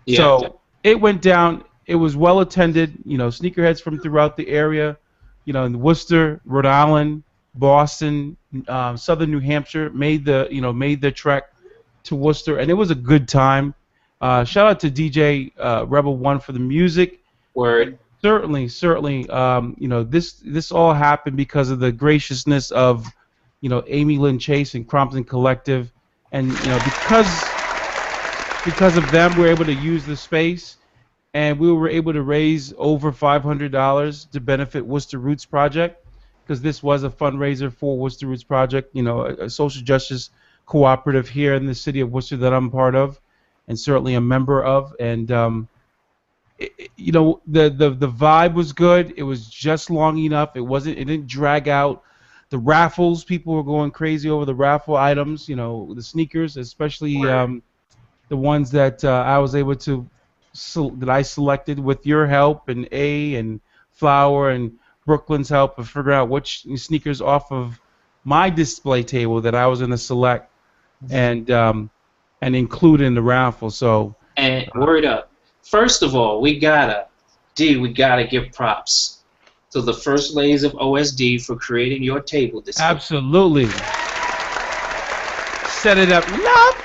Yeah. So it went down. It was well attended. Sneakerheads from throughout the area, in Worcester, Rhode Island, Boston, Southern New Hampshire made the trek to Worcester, and it was a good time. Shout out to DJ Rebel One for the music. Word. Certainly. This all happened because of the graciousness of, Amy Lynn Chase and Crompton Collective, and because of them, we're able to use the space, and we were able to raise over $500 to benefit Worcester Roots Project, because this was a fundraiser for Worcester Roots Project, a social justice cooperative here in the city of Worcester that I'm part of, and certainly a member of, and the vibe was good. It was just long enough. It didn't drag out. The raffles, people were going crazy over the raffle items. The sneakers, especially the the ones that I was able to that I selected with your help and A and Flower and Brooklyn's help of figuring out which sneakers off of my display table that I was going to select and include in the raffle. So And word up. First of all, we gotta give props to the first ladies of OSD for creating your table display. absolutely set it up lovely.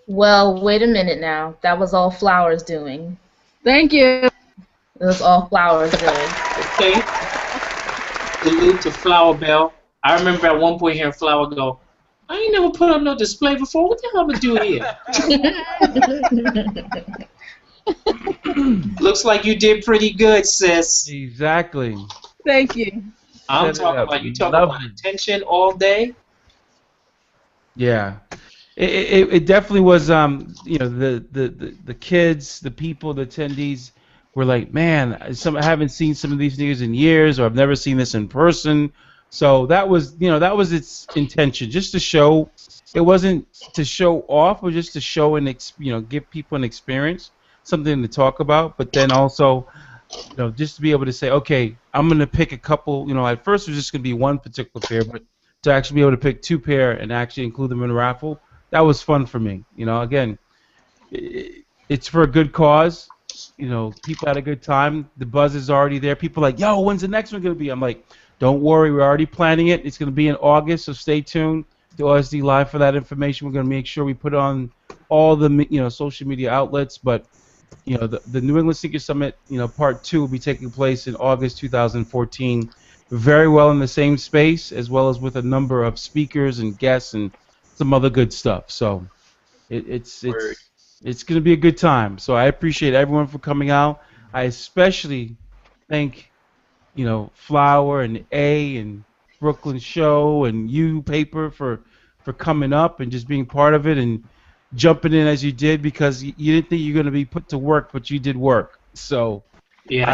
Well, wait a minute now. That was all Flower's doing. Thank you. It was all Flower's doing. Okay. Salute to Flower Bell. I remember at one point hearing Flower go, I ain't never put up no display before. What the hell am I do here? Looks like you did pretty good, sis. Exactly. Thank you. I'm Set it talking up. about you talking about attention all day. Yeah. It definitely was you know the kids, the people, the attendees were like, man, I haven't seen some of these niggas in years, or I've never seen this in person. So that was its intention, just to show. It wasn't to show off, but just to show and give people an experience, something to talk about. But then also, just to be able to say, okay, I'm gonna pick a couple. At first it was just gonna be one particular pair, but to actually be able to pick two pair and actually include them in the raffle, that was fun for me. Again, it's for a good cause. People had a good time. The buzz is already there. People are like, yo, when's the next one gonna be? I'm like, don't worry, we're already planning it. It's gonna be in August, so stay tuned to OSD Live for that information. We're gonna make sure we put it on all the social media outlets. But the New England Sneaker Summit, Part 2 will be taking place in August 2014. Very well in the same space, as well as with a number of speakers and guests and some other good stuff. So it's going to be a good time. So I appreciate everyone for coming out. I especially thank Flower and A and Brooklyn Show and you Paper for coming up and just being part of it and jumping in as you did, because you didn't think you were going to be put to work, but you did work. So Yeah,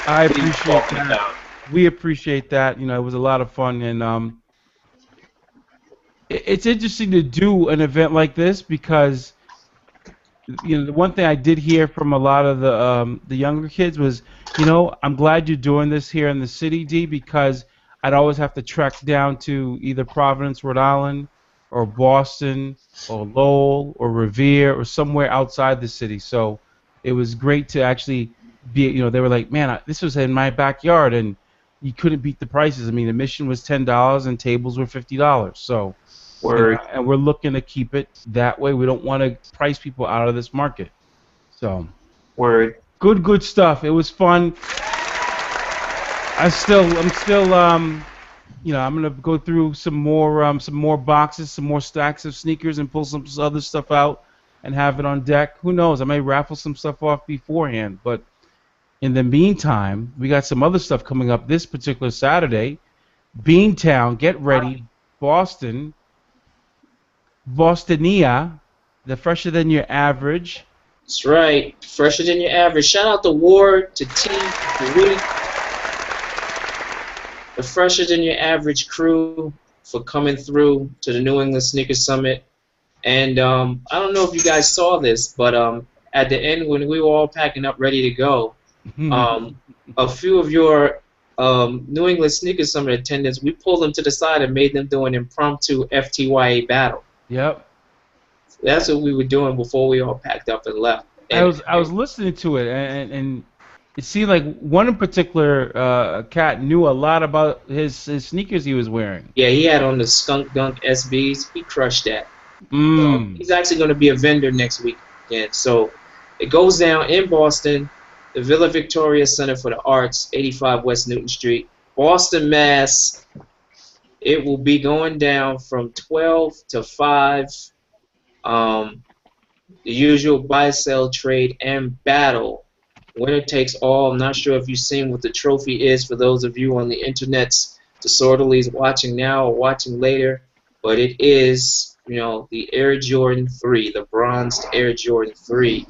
I appreciate that. We appreciate that. It was a lot of fun, and it's interesting to do an event like this because the one thing I did hear from a lot of the younger kids was, I'm glad you're doing this here in the city, D, because I'd always have to trek down to either Providence, Rhode Island, or Boston, or Lowell, or Revere, or somewhere outside the city. So it was great to actually be, they were like, man, this was in my backyard, and you couldn't beat the prices. I mean, admission was $10 and tables were $50. So, and we're looking to keep it that way. We don't want to price people out of this market. So, good stuff. It was fun. I'm still, I'm gonna go through some more boxes, some more stacks of sneakers, and pull some other stuff out and have it on deck. Who knows? I may raffle some stuff off beforehand, but in the meantime, we got some other stuff coming up this particular Saturday. Beantown, get ready. Bostonia, the fresher than your average. That's right, fresher than your average. Shout out to Ward, to T, to Woody, the fresher than your average crew for coming through to the New England Sneaker Summit. And I don't know if you guys saw this, but at the end when we were all packing up ready to go, a few of your New England Sneaker Summit attendants, we pulled them to the side and made them do an impromptu FTYA battle. Yep. That's what we were doing before we all packed up and left. And I was listening to it, and it seemed like one in particular cat knew a lot about his sneakers he was wearing. Yeah, he had on the Skunk Dunk SBs. He crushed that. So he's actually going to be a vendor next week. Yeah, so it goes down in Boston, the Villa Victoria Center for the Arts, 85 West Newton Street, Boston, Mass. It will be going down from 12 to 5. The usual buy, sell, trade, and battle. Winner takes all. I'm not sure if you've seen what the trophy is for those of you on the internet's Disorderlies watching now or watching later, but it is, the Air Jordan 3, the bronzed Air Jordan 3.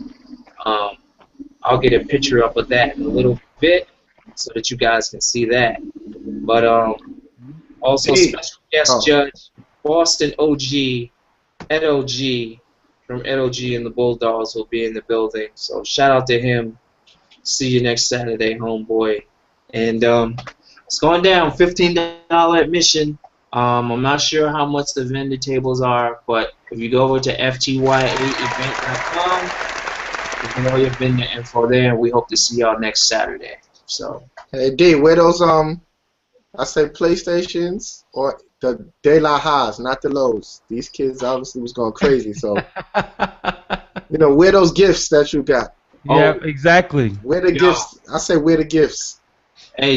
I'll get a picture up of that in a little bit so that you guys can see that. But also special guest judge, Boston OG, NOG from NOG and the Bulldogs will be in the building. So shout out to him. See you next Saturday, homeboy. And it's going down, $15 admission. I'm not sure how much the vendor tables are, but if you go over to ftyaevent.com, you can all your vendor info there, and we hope to see y'all next Saturday. So. Hey D, where those I say PlayStations or the De La Haas, not the lows. These kids obviously was going crazy, so where those gifts that you got? Yeah, exactly. Where the gifts? I say where the gifts. Hey,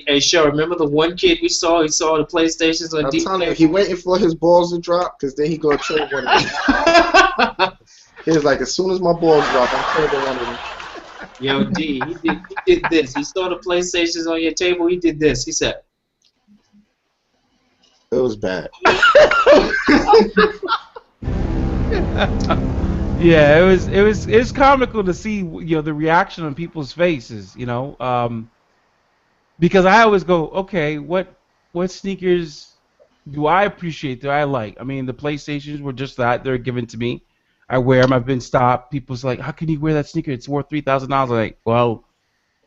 hey, Show, remember the one kid we saw? He saw the PlayStations on I'm telling you, he waiting for his balls to drop, because then he gonna trade one of them. He was like, as soon as my balls drop, I'm trading one of them. Yo, D, he did this. He saw the PlayStations on your table. He did this. He said, it was bad. Yeah, it was comical to see the reaction on people's faces, because I always go, okay, what sneakers do I appreciate, do I like? I mean, the PlayStations were just that, they're given to me. I wear them. I've been stopped. People's like, how can you wear that sneaker? It's worth $3,000. I'm like, well,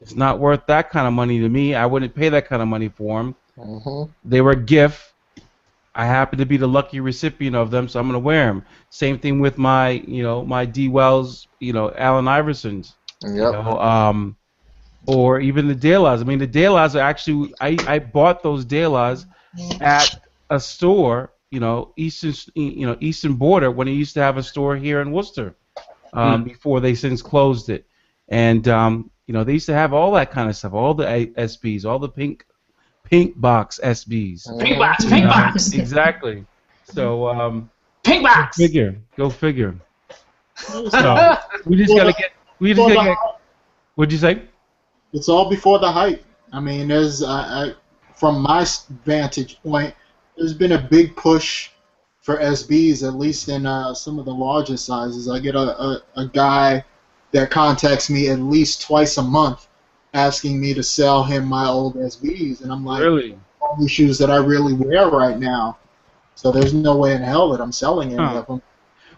it's not worth that kind of money to me. I wouldn't pay that kind of money for them. They were a gift. I happen to be the lucky recipient of them, so I'm gonna wear them. Same thing with my, my D Wells, Allen Iversons. Yep. Or even the De Las. I mean, the De Las are actually, I bought those De Las at a store, Eastern Border, when it used to have a store here in Worcester, before they since closed it. And they used to have all that kind of stuff, all the SBs, all the pink box SBs. Pink box. Exactly. So pink box. Go figure. So we just gotta get. What'd you say? It's all before the hype. I mean, there's from my vantage point, there's been a big push for SBs, at least in some of the larger sizes. I get a guy that contacts me at least twice a month asking me to sell him my old SBs, and I'm like, really? Only shoes that I really wear right now. So there's no way in hell that I'm selling any of them.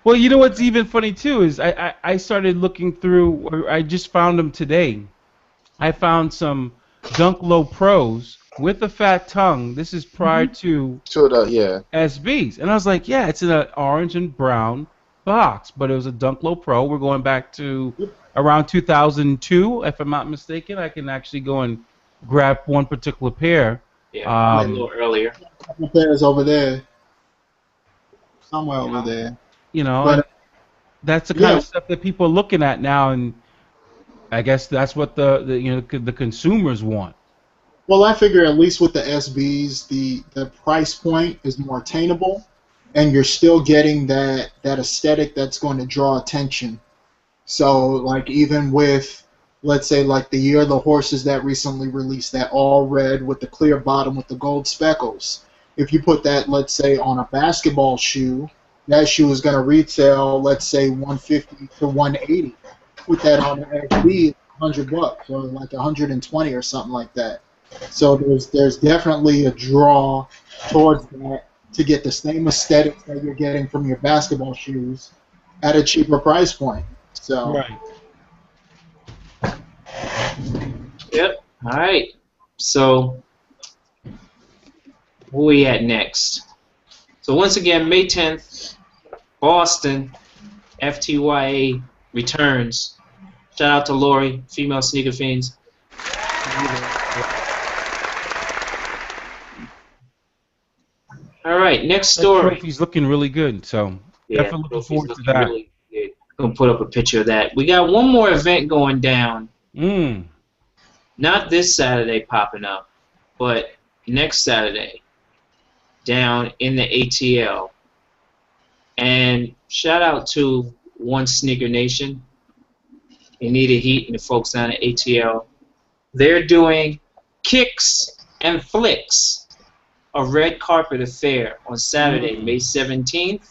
Well, you know what's even funny too is I started looking through, or I just found them today. I found some Dunk Low Pros with a fat tongue. This is prior to SBs, and I was like, yeah, it's in an orange and brown box, but it was a Dunk Low Pro. We're going back to around 2002, if I'm not mistaken. I can actually go and grab one particular pair. Yeah, a little earlier. A couple pairs over there, somewhere over there. But that's the kind of stuff that people are looking at now, and I guess that's what the consumers want. Well, I figure at least with the SBs, the price point is more attainable, and you're still getting that aesthetic that's going to draw attention. So, like, even with, let's say, like the Year of the Horses that recently released, that all red with the clear bottom with the gold speckles. If you put that, let's say, on a basketball shoe, that shoe is going to retail, let's say, $150 to $180. Put that on an SB, $100 or like 120 or something like that. So there's definitely a draw towards that to get the same aesthetic that you're getting from your basketball shoes at a cheaper price point. So. Right. Yep. All right. So where we at next? So once again, May 10th, Boston, FTYA returns. Shout out to Lori, female sneaker fiends. All right, next story. That trophy's looking really good, so definitely looking forward to that. Really good. Gonna put up a picture of that. We got one more event going down. Not this Saturday popping up, but next Saturday down in the ATL. And shout out to One Sneaker Nation, Anita Heat and the folks down at ATL. They're doing Kicks and Flicks, a red carpet affair on Saturday, May 17th.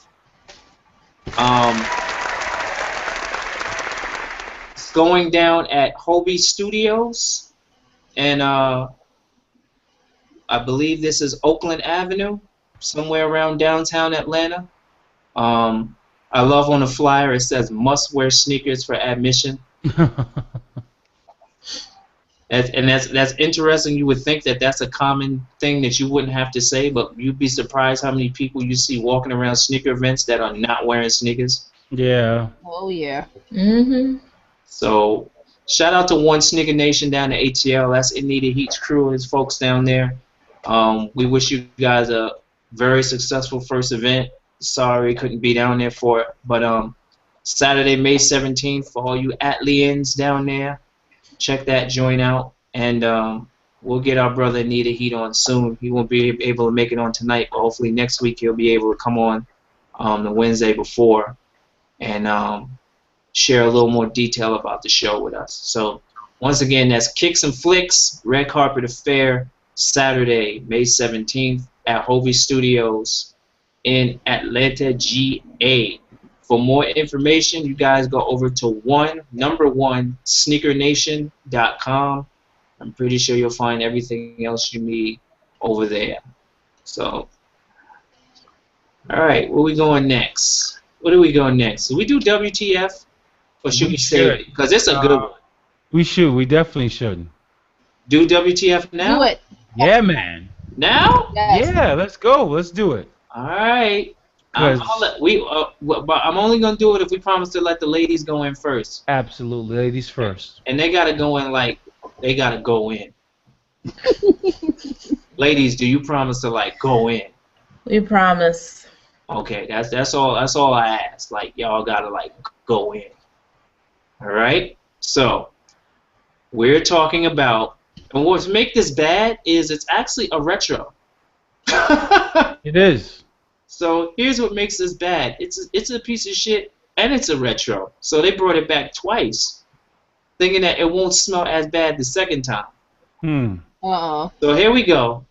It's going down at Hobie Studios, and I believe this is Oakland Avenue, somewhere around downtown Atlanta. I love on the flyer it says must wear sneakers for admission. That's interesting. You would think that that's a common thing that you wouldn't have to say, but you'd be surprised how many people you see walking around sneaker events that are not wearing sneakers. Yeah. Oh yeah. So shout out to One Sneaker Nation down in ATL. That's Anita Heat's crew and his folks down there. We wish you guys a very successful first event. Sorry couldn't be down there for it, but Saturday, May 17th, for all you Atlians down there, check that joint out, and we'll get our brother Anita Heat on soon. He won't be able to make it on tonight, but hopefully next week he'll be able to come on the Wednesday before and share a little more detail about the show with us. So once again, that's Kicks and Flicks Red Carpet Affair, Saturday, May 17th at Hovey Studios in Atlanta, GA. For more information, you guys go over to sneakernation.com. I'm pretty sure you'll find everything else you need over there. So, all right, where we going next? What do we go next? Do we do WTF? Or should we save it? Because it's a good one. We should. We definitely should. Do WTF now? Do it. Yeah, man. Now? Yes. Yeah, let's go. Let's do it. All right. I'm only gonna do it if we promise to let the ladies go in first. Absolutely, ladies first. And they gotta go in they gotta go in. Ladies, do you promise to go in? We promise. Okay, that's all I ask. Y'all gotta go in. All right. So we're talking about, and what's make this bad is it's actually a retro. It is. So here's what makes this bad. It's a piece of shit and it's a retro. So they brought it back twice, thinking that it won't smell as bad the second time. Uh-oh. So here we go.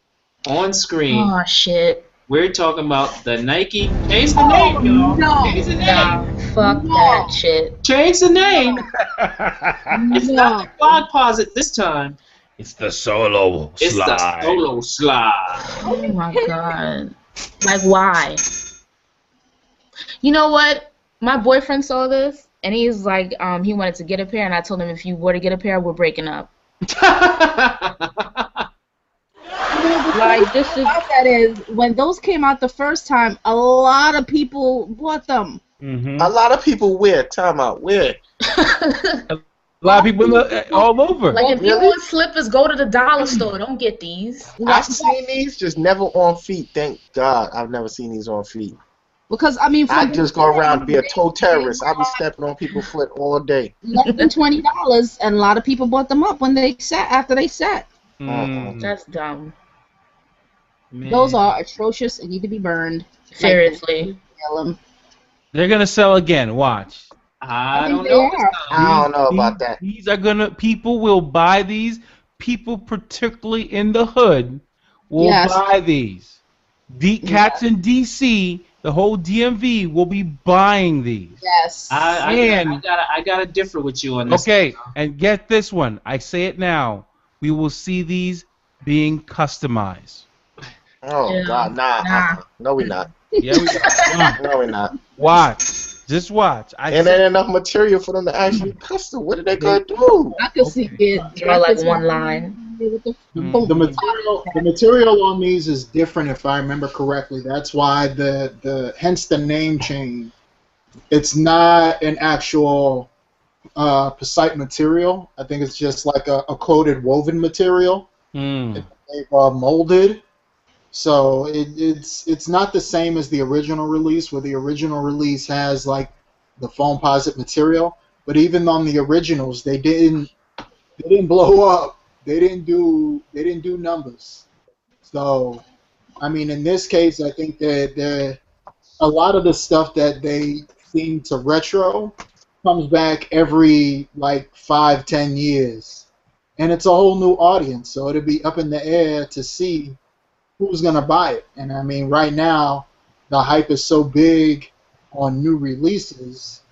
On screen. Oh shit. We're talking about the Nike. Change the name, y'all. No. Change the name. Nah, fuck that shit. Change the name. It's not the blog posit this time. It's the solo It's slide. the solo slide. Oh my god. Why? You know what? My boyfriend saw this, and he's like, he wanted to get a pair, and I told him if you were to get a pair, we're breaking up. This is that is when those came out the first time, a lot of people bought them. A lot of people wear. Time out. Wear. A lot of people all over. If you want slippers, go to the dollar store. Don't get these. I've seen these, just never on feet. Thank God, I've never seen these on feet. Because I just go around and be a toe terrorist. I'll be stepping on people's foot all day. Less than $20, and a lot of people bought them up when they sat after they sat. That's dumb. Man. Those are atrocious and need to be burned. Seriously. They're gonna sell again. Watch. I don't know. I don't know about that. People will buy these. People, particularly in the hood, will buy these. Cats in DC, the whole DMV will be buying these. Yes. I gotta differ with you on this. Okay, and get this one. I say it now. We will see these being customized. Oh God, nah. No, we not. Yeah, we are. No, we're not. Watch. Just watch. And there ain't enough material for them to actually custom. What are they gonna do? I could see it. Draw one line. The material on these is different, if I remember correctly. That's why hence the name change. It's not an actual precise material. I think it's just like a coated woven material. They've molded. So it's not the same as the original release, where the original release has like the foam posit material. But even on the originals, they didn't blow up. They didn't do numbers. So, I mean, in this case, I think that a lot of the stuff that they seem to retro comes back every 5-10 years, and it's a whole new audience. So it'll be up in the air to see who's gonna buy it. And I mean, right now, the hype is so big on new releases.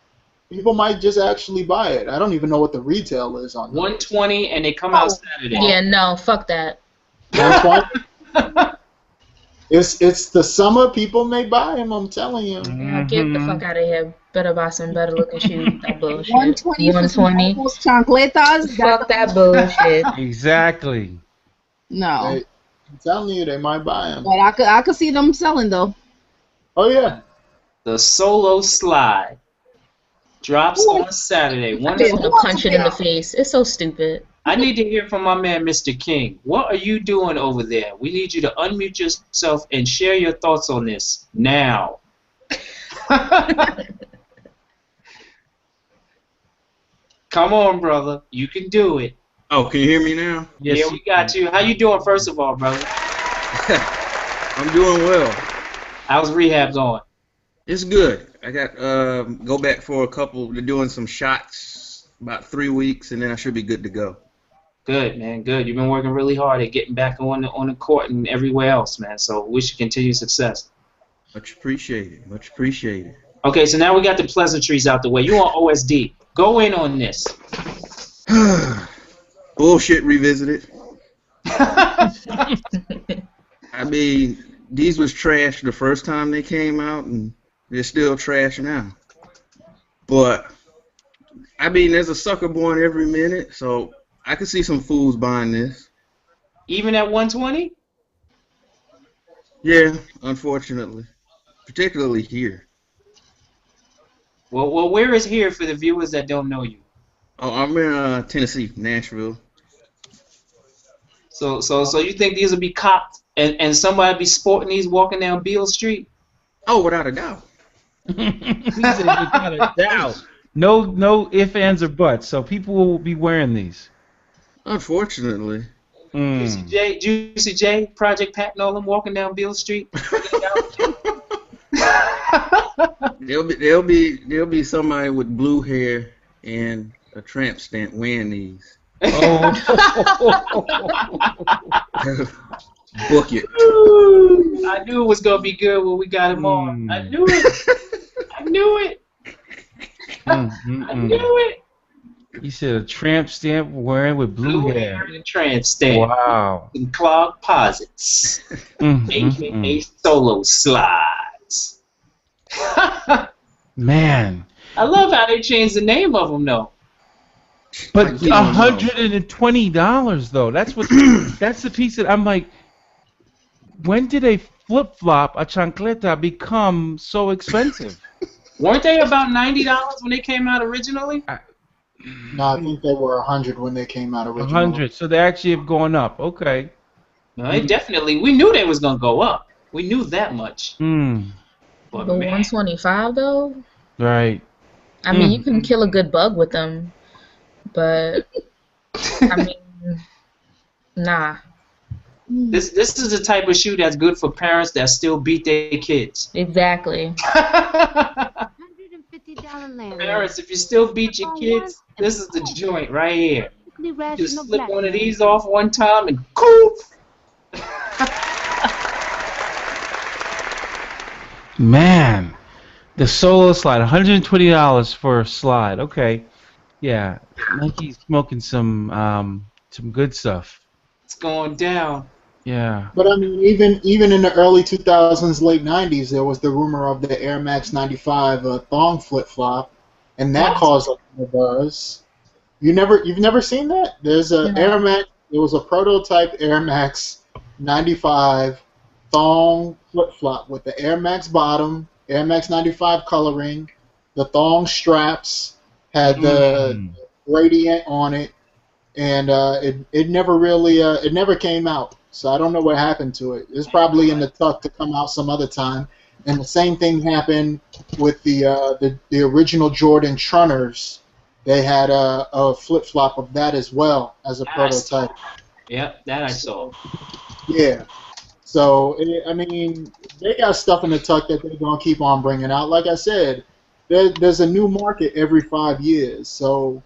People might just actually buy it. I don't even know what the retail is on that. $120 and they come out Saturday. Yeah, no, fuck that. 120? It's the summer. People may buy them. I'm telling you. Yeah, get the fuck out of here. Better buy some better looking shoes. That bullshit. 120 for some almost chancletas. Fuck that bullshit. Exactly. No. I'm telling you, they might buy them. But I could see them selling though. Oh yeah. The Solo Slide drops on Saturday. I just want to punch it in the face. It's so stupid. I need to hear from my man, Mr. King. What are you doing over there? We need you to unmute yourself and share your thoughts on this now. Come on, brother. You can do it. Oh, can you hear me now? Yes. Yeah, we got you. How you doing, first of all, brother? I'm doing well. How's rehab going? It's good. I got go back for a couple. They're doing some shots, about 3 weeks, and then I should be good to go. Good, man. Good. You've been working really hard at getting back on the court and everywhere else, man. So wish you continued success. Much appreciated. Much appreciated. Okay, so now we got the pleasantries out the way. You on OSD. Go in on this. Bullshit revisited. I mean, these was trash the first time they came out, and they're still trash now. But, I mean, there's a sucker born every minute, so I could see some fools buying this. Even at 120? Yeah, unfortunately. Particularly here. Well, where is here for the viewers that don't know you? Oh, I'm in Tennessee, Nashville. So you think these will be copped and somebody be sporting these walking down Beale Street? Oh, without a doubt. He said without a doubt. No ifs, ands, or buts. So people will be wearing these. Unfortunately. Juicy J, Project Pat Nolan walking down Beale Street. There'll be somebody with blue hair and a tramp stamp wearing these. Oh. Book it. I knew it was gonna be good when we got him on. I knew it. I knew it. I knew it. He said a tramp stamp wearing with blue hair. And a tramp stamp. Wow. And clogged posits. AKA Solo Slides. Man. I love how they changed the name of them though. But $120 though. That's what. That's the piece that I'm like. When did a flip flop, a chancleta, become so expensive? Weren't they about $90 when they came out originally? No, I think they were 100 when they came out originally. 100. So they actually have gone up. Okay. No, they definitely. We knew they was gonna go up. We knew that much. But The 125 though. Right. I mean, you can kill a good bug with them, but I mean, nah. This is the type of shoe that's good for parents that still beat their kids. Exactly. Parents, if you still beat your kids, this is the joint right here. Just slip one of these off one time and coop. Man, the Solo Slide, $120 for a slide. Okay, yeah, Nike's smoking some good stuff. It's going down. Yeah. But I mean, even in the early 2000s, late 90s, there was the rumor of the Air Max 95 thong flip flop, and that caused a lot of buzz. You've never seen that? There's a Air Max. It was a prototype Air Max 95 thong flip flop with the Air Max bottom, Air Max 95 coloring, the thong straps had the gradient on it, and it never really it never came out. So I don't know what happened to it. It's probably in the tuck to come out some other time. And the same thing happened with the original Jordan Trunners. They had a flip flop of that as well as a prototype. Yep, that I saw. Yeah. So I mean, they got stuff in the tuck that they're gonna keep on bringing out. Like I said, there's a new market every 5 years. So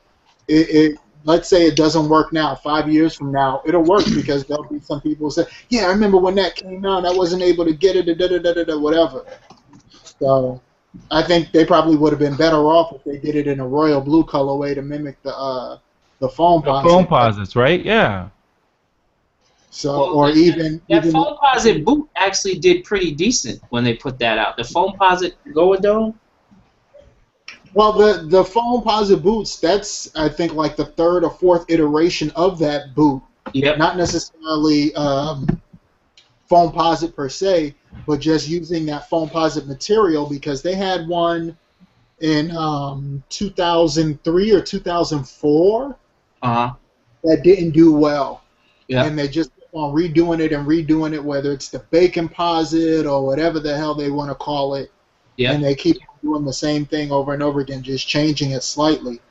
let's say it doesn't work now. 5 years from now, it'll work because there'll be some people who say, "Yeah, I remember when that came out. I wasn't able to get it." Whatever. So I think they probably would have been better off if they did it in a royal blue colorway to mimic the foam posits. Foam posits, right? Yeah. So, Well, or even that Foamposite boot actually did pretty decent when they put that out. The Foamposite Goa Dome. well, the Foamposite boots. That's I think like the third or fourth iteration of that boot. Yep. Not necessarily Foamposite per se, but just using that Foamposite material because they had one in 2003 or 2004 that didn't do well. Yeah. And they just keep on redoing it, whether it's the bacon posit or whatever the hell they want to call it. Yeah. And they keep doing the same thing over and over again, just changing it slightly.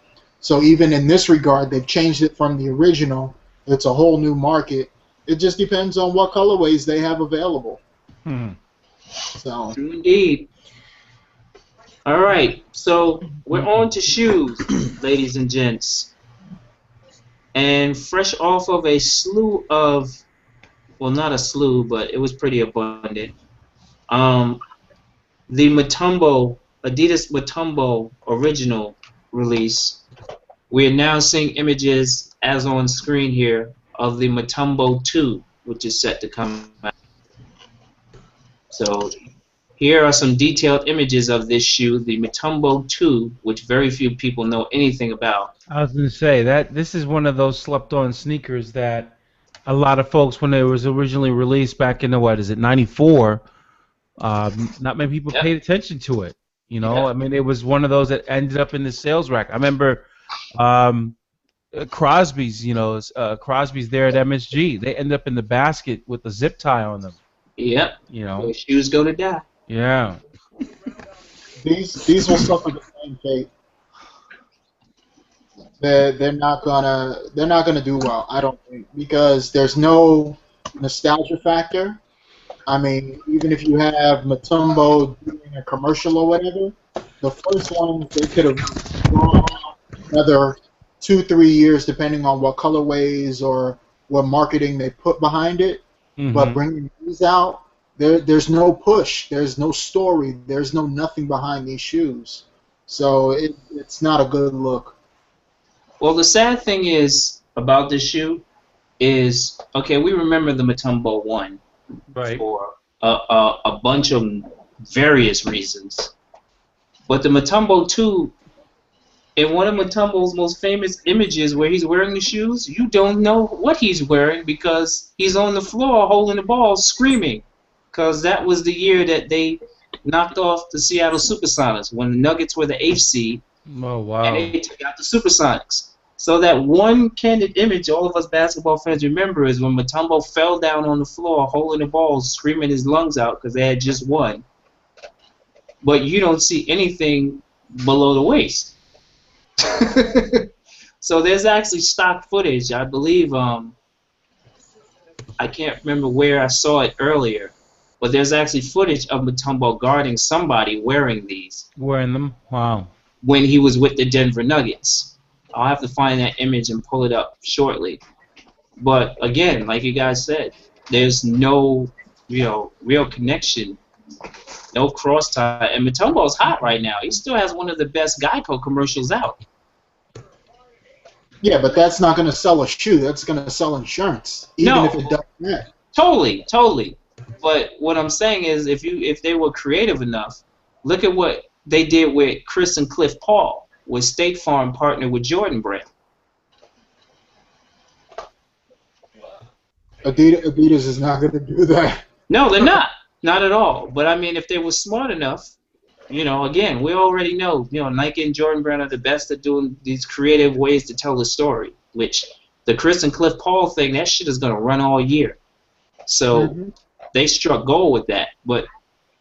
So even in this regard, they've changed it from the original. It's a whole new market. It just depends on what colorways they have available. So. True indeed. All right, so we're on to shoes, ladies and gents. And fresh off of a slew of, well, not a slew, but it was pretty abundant. The Mutombo, Adidas Mutombo original release. We are now seeing images, as on screen here, of the Mutombo 2, which is set to come out. So here are some detailed images of this shoe, the Mutombo 2, which very few people know anything about. I was going to say that this is one of those slept-on sneakers that a lot of folks, when it was originally released back in the, what is it, 94, not many people paid attention to it. You know, I mean, it was one of those that ended up in the sales rack. I remember Crosby's, Crosby's there at MSG. They end up in the basket with a zip tie on them. Yep. You know, those shoes go to die. Yeah. These will suffer the same fate. They're not gonna do well, I don't think, because there's no nostalgia factor. I mean, even if you have Mutombo doing a commercial or whatever, the first one they could have gone another 2-3 years, depending on what colorways or what marketing they put behind it. But bringing these out, there's no push, there's no story, there's no nothing behind these shoes. So it's not a good look. Well, the sad thing is about this shoe is, okay, we remember the Mutombo 1 for a bunch of various reasons. But the Mutombo 2, in one of Mutombo's most famous images where he's wearing the shoes, you don't know what he's wearing because he's on the floor holding the ball screaming. Because that was the year that they knocked off the Seattle Supersonics when the Nuggets were the 8th seed. Oh, wow. And they took out the Supersonics. So that one candid image all of us basketball fans remember is when Mutombo fell down on the floor holding the ball screaming his lungs out because they had just won. But you don't see anything below the waist. So there's actually stock footage. I believe I can't remember where I saw it earlier, but there's actually footage of Mutombo guarding somebody wearing these. Wearing them? Wow. When he was with the Denver Nuggets. I'll have to find that image and pull it up shortly. But again, like you guys said, there's no real connection, no cross tie. And Mutombo's hot right now. He still has one of the best Geico commercials out. Yeah, but that's not going to sell a shoe. That's going to sell insurance, even if it does that. Totally. But what I'm saying is, if they were creative enough, look at what they did with Chris and Cliff Paul, with State Farm partnered with Jordan Brand. Adidas is not going to do that. No, they're not. Not at all. But I mean, if they were smart enough, again, we already know, Nike and Jordan Brand are the best at doing these creative ways to tell the story, which the Chris and Cliff Paul thing, that shit is going to run all year. So they struck gold with that. But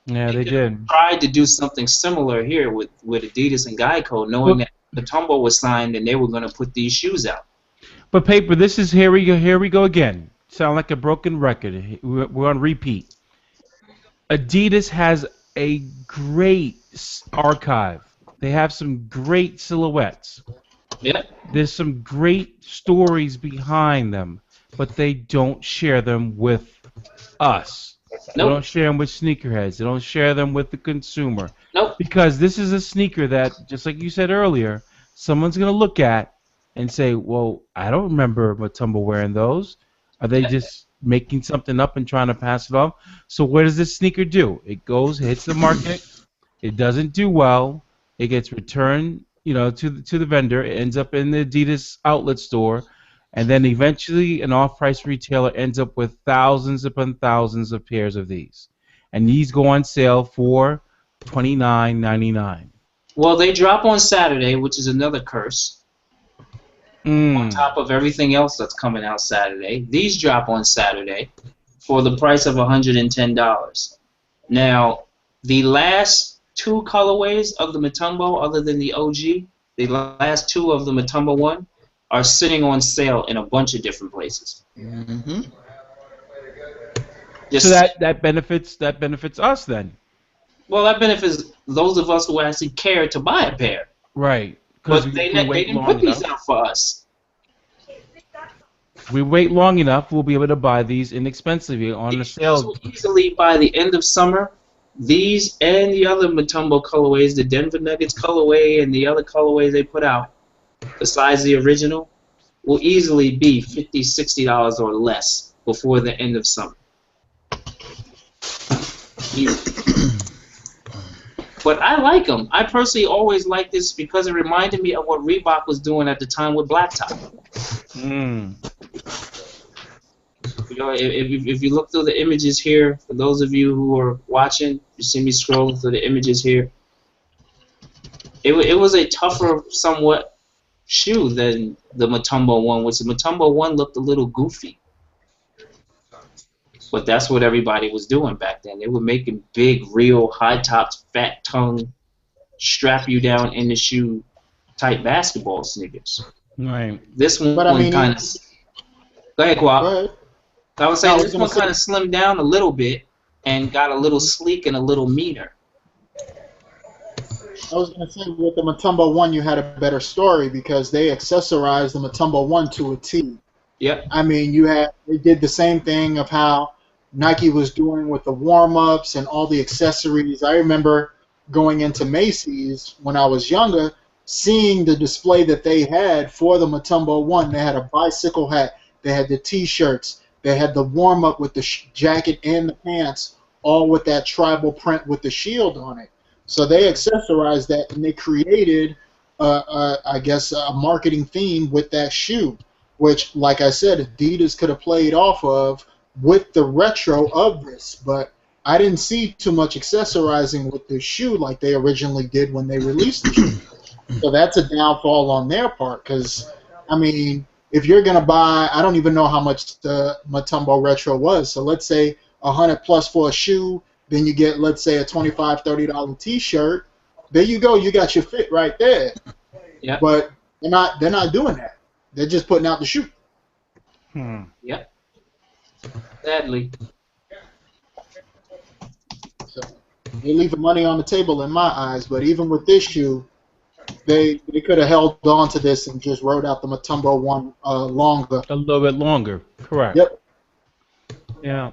yeah, they did. Tried to do something similar here with Adidas and Geico, knowing that Mutombo was signed and they were going to put these shoes out. But Paper, this is here we go again. Sound like a broken record. We're on repeat. Adidas has a great archive. They have some great silhouettes. Yeah. There's some great stories behind them, but they don't share them with us. Nope. They don't share them with sneakerheads. They don't share them with the consumer. Nope. Because this is a sneaker that, just like you said earlier, someone's going to look at and say, well, I don't remember Mutombo wearing those. Are they just making something up and trying to pass it off. So what does this sneaker do? It goes, hits the market. It doesn't do well. It gets returned, to the vendor. It ends up in the Adidas outlet store, and then eventually an off-price retailer ends up with thousands upon thousands of pairs of these, and these go on sale for $29.99. Well, they drop on Saturday, which is another curse. On top of everything else that's coming out Saturday, these drop on Saturday for the price of $110. Now, the last two colorways of the Mutombo, other than the OG, the last two of the Mutombo 1 are sitting on sale in a bunch of different places. Mm-hmm. So that benefits us then. Well, that benefits those of us who actually care to buy a pair. Right. But they didn't put these out for us. We wait long enough, we'll be able to buy these inexpensively on the sale. So easily by the end of summer, these and the other Mutombo colorways, the Denver Nuggets colorway and the other colorways they put out, besides the original, will easily be $50, $60 or less before the end of summer. Easy. But I like them. I personally always like this because it reminded me of what Reebok was doing at the time with Blacktop. If you look through the images here, for those of you who are watching, you see me scrolling through the images here. It was a tougher, somewhat, shoe than the Mutombo 1, which the Mutombo 1 looked a little goofy. But that's what everybody was doing back then. They were making big, real, high-topped, fat-tongue, strap-you-down in the shoe type basketball sneakers. Right. This one kind of... Go ahead, Kwab. I was saying this one kind of slimmed down a little bit and got a little sleek and a little meaner. I was going to say, with the Mutombo 1, you had a better story because they accessorized the Mutombo 1 to a T. Yep. I mean, they did the same thing of how Nike was doing with the warm-ups and all the accessories. I remember going into Macy's when I was younger, seeing the display that they had for the Mutombo 1. They had a bicycle hat. They had the T-shirts. They had the warm-up with the jacket and the pants, all with that tribal print with the shield on it. So they accessorized that, and they created, I guess, a marketing theme with that shoe, which, like I said, Adidas could have played off of with the retro of this, but I didn't see too much accessorizing with the shoe like they originally did when they released the shoe. So that's a downfall on their part because, I mean, if you're going to buy, I don't even know how much the Mutombo Retro was, so let's say $100 plus for a shoe, then you get, let's say, a $25, $30 T-shirt. There you go, you got your fit right there. Yeah. But they're not doing that. They're just putting out the shoe. Yep. Sadly. So they're leaving money on the table in my eyes, but even with this shoe, they could have held on to this and just rode out the Mutombo 1 longer. A little bit longer. Correct. Yep. Yeah.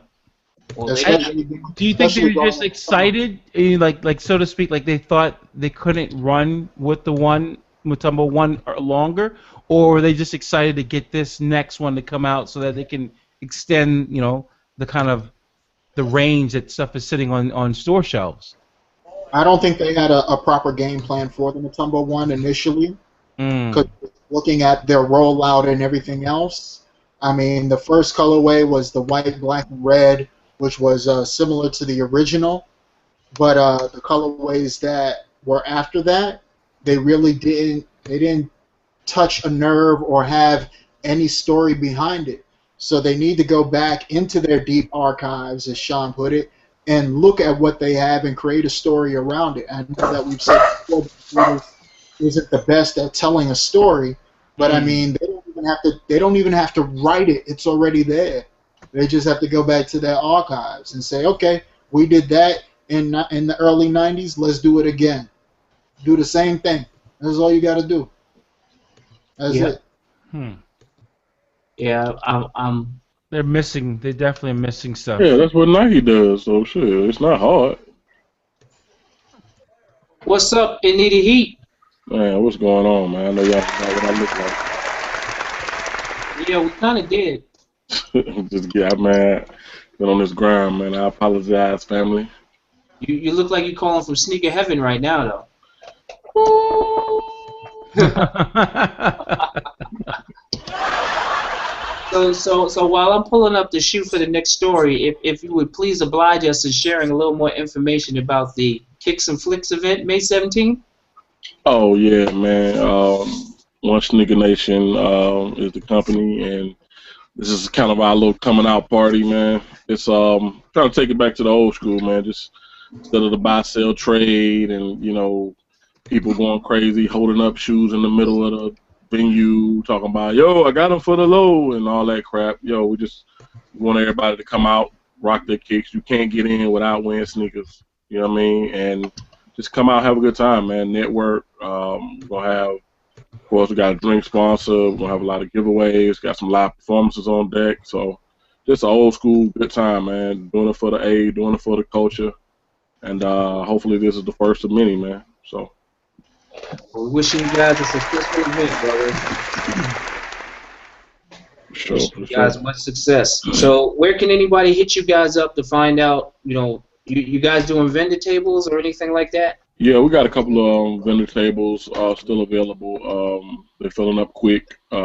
Well, Do you think they were just excited, like so to speak, like they thought they couldn't run with the Mutombo 1 longer, or were they just excited to get this next one to come out so that they can extend, the kind of the range that stuff is sitting on store shelves? I don't think they had a proper game plan for the Mutombo 1 initially. Because looking at their rollout and everything else, I mean, the first colorway was the white, black, and red, which was similar to the original. But the colorways that were after that, they really didn't touch a nerve or have any story behind it. So they need to go back into their deep archives, as Sean put it, and look at what they have and create a story around it. I know that we've said before isn't the best at telling a story, but I mean they don't even have to write it. It's already there. They just have to go back to their archives and say, okay, we did that in the early 90s. Let's do it again. Do the same thing. That's all you got to do. That's it. Yeah, They're missing. They're definitely missing stuff. Yeah, that's what Nike does. So shit, it's not hard. What's up, Indy Heat? Man, what's going on, man? I know y'all know what I look like. Yeah, we kind of did. Just get man. Been on this grind, man. I apologize, family. You look like you're calling from sneaker heaven right now, though. So while I'm pulling up the shoe for the next story, if you would please oblige us in sharing a little more information about the Kicks and Flicks event, May 17th. Oh yeah, man. One Sneaker Nation is the company, and this is kind of our little coming out party, man. It's trying to take it back to the old school, man. Just instead of the buy, sell, trade, and people going crazy, holding up shoes in the middle of the venue, talking about, yo, I got them for the low, and all that crap. Yo, we just want everybody to come out, rock their kicks. You can't get in without wearing sneakers. You know what I mean? And just come out, have a good time, man. Network. We're gonna have, of course, we got a drink sponsor. We're gonna have a lot of giveaways. Got some live performances on deck. So just an old school good time, man. Doing it for the A, doing it for the culture, and hopefully this is the first of many, man. So. Well, wishing you guys a successful event, brother. Sure, wishing you guys much success. So where can anybody hit you guys up to find out, you guys doing vendor tables or anything like that? Yeah, we got a couple of vendor tables still available. They're filling up quick. We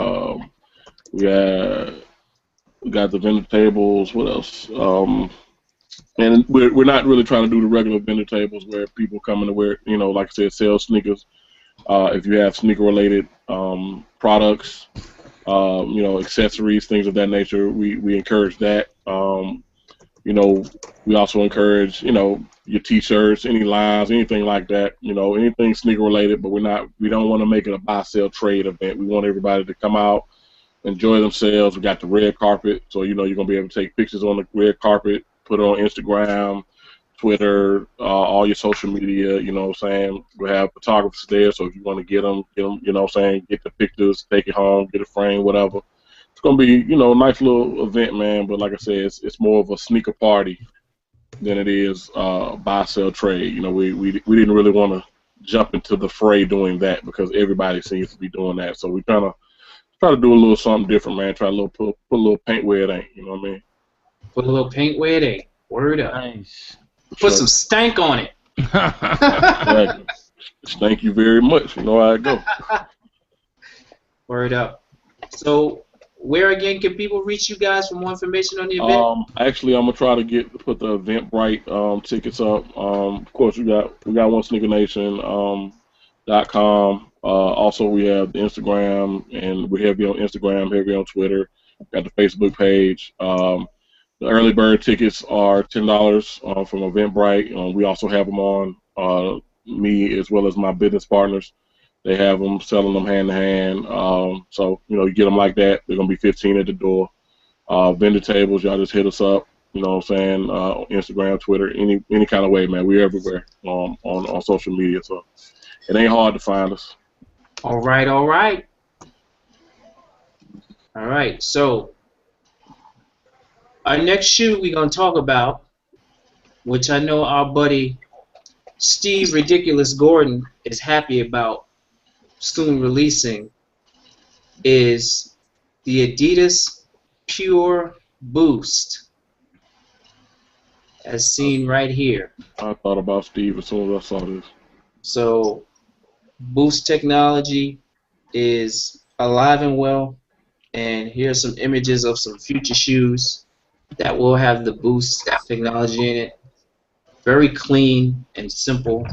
got the vendor tables. What else? And we're not really trying to do the regular vendor tables where people come in to wear, like I said, sell sneakers. If you have sneaker-related products, accessories, things of that nature, we encourage that. We also encourage, your T-shirts, any lines, anything like that. Anything sneaker-related. But we don't want to make it a buy, sell, trade event. We want everybody to come out, enjoy themselves. We got the red carpet, so you're gonna be able to take pictures on the red carpet, put it on Instagram, Twitter, all your social media, We'll have photographers there, so if you want to get them, get the pictures, take it home, get a frame, whatever. It's going to be, a nice little event, man, but like I said, it's more of a sneaker party than it is buy, sell, trade. We didn't really want to jump into the fray doing that because everybody seems to be doing that, so we kind of try to do a little something different, man, try to put a little paint where it ain't, you know what I mean? Put a little paint where it ain't. Word up. Nice. Put some stank on it. Exactly. Thank you very much. You know how it go. Word up. So, where again can people reach you guys for more information on the event? Actually, I'm gonna try to put the Eventbrite tickets up. Of course, we got one Sneaker Nation .com. Also, we have the Instagram, and we have you on Instagram, have you on Twitter. Got the Facebook page. The early bird tickets are $10 from Eventbrite. We also have them on me as well as my business partners. They have them selling them hand to hand. So you get them like that. They're gonna be $15 at the door. Vendor tables, y'all just hit us up. You know what I'm saying? Instagram, Twitter, any kind of way, man. We're everywhere on social media. So it ain't hard to find us. All right. So. Our next shoe we're going to talk about, which I know our buddy Steve Ridiculous Gordon is happy about soon releasing, is the Adidas Pure Boost, as seen right here. I thought about Steve as soon as I saw this. So, Boost technology is alive and well, and here's some images of some future shoes that will have the Boost technology in it. Very clean and simple.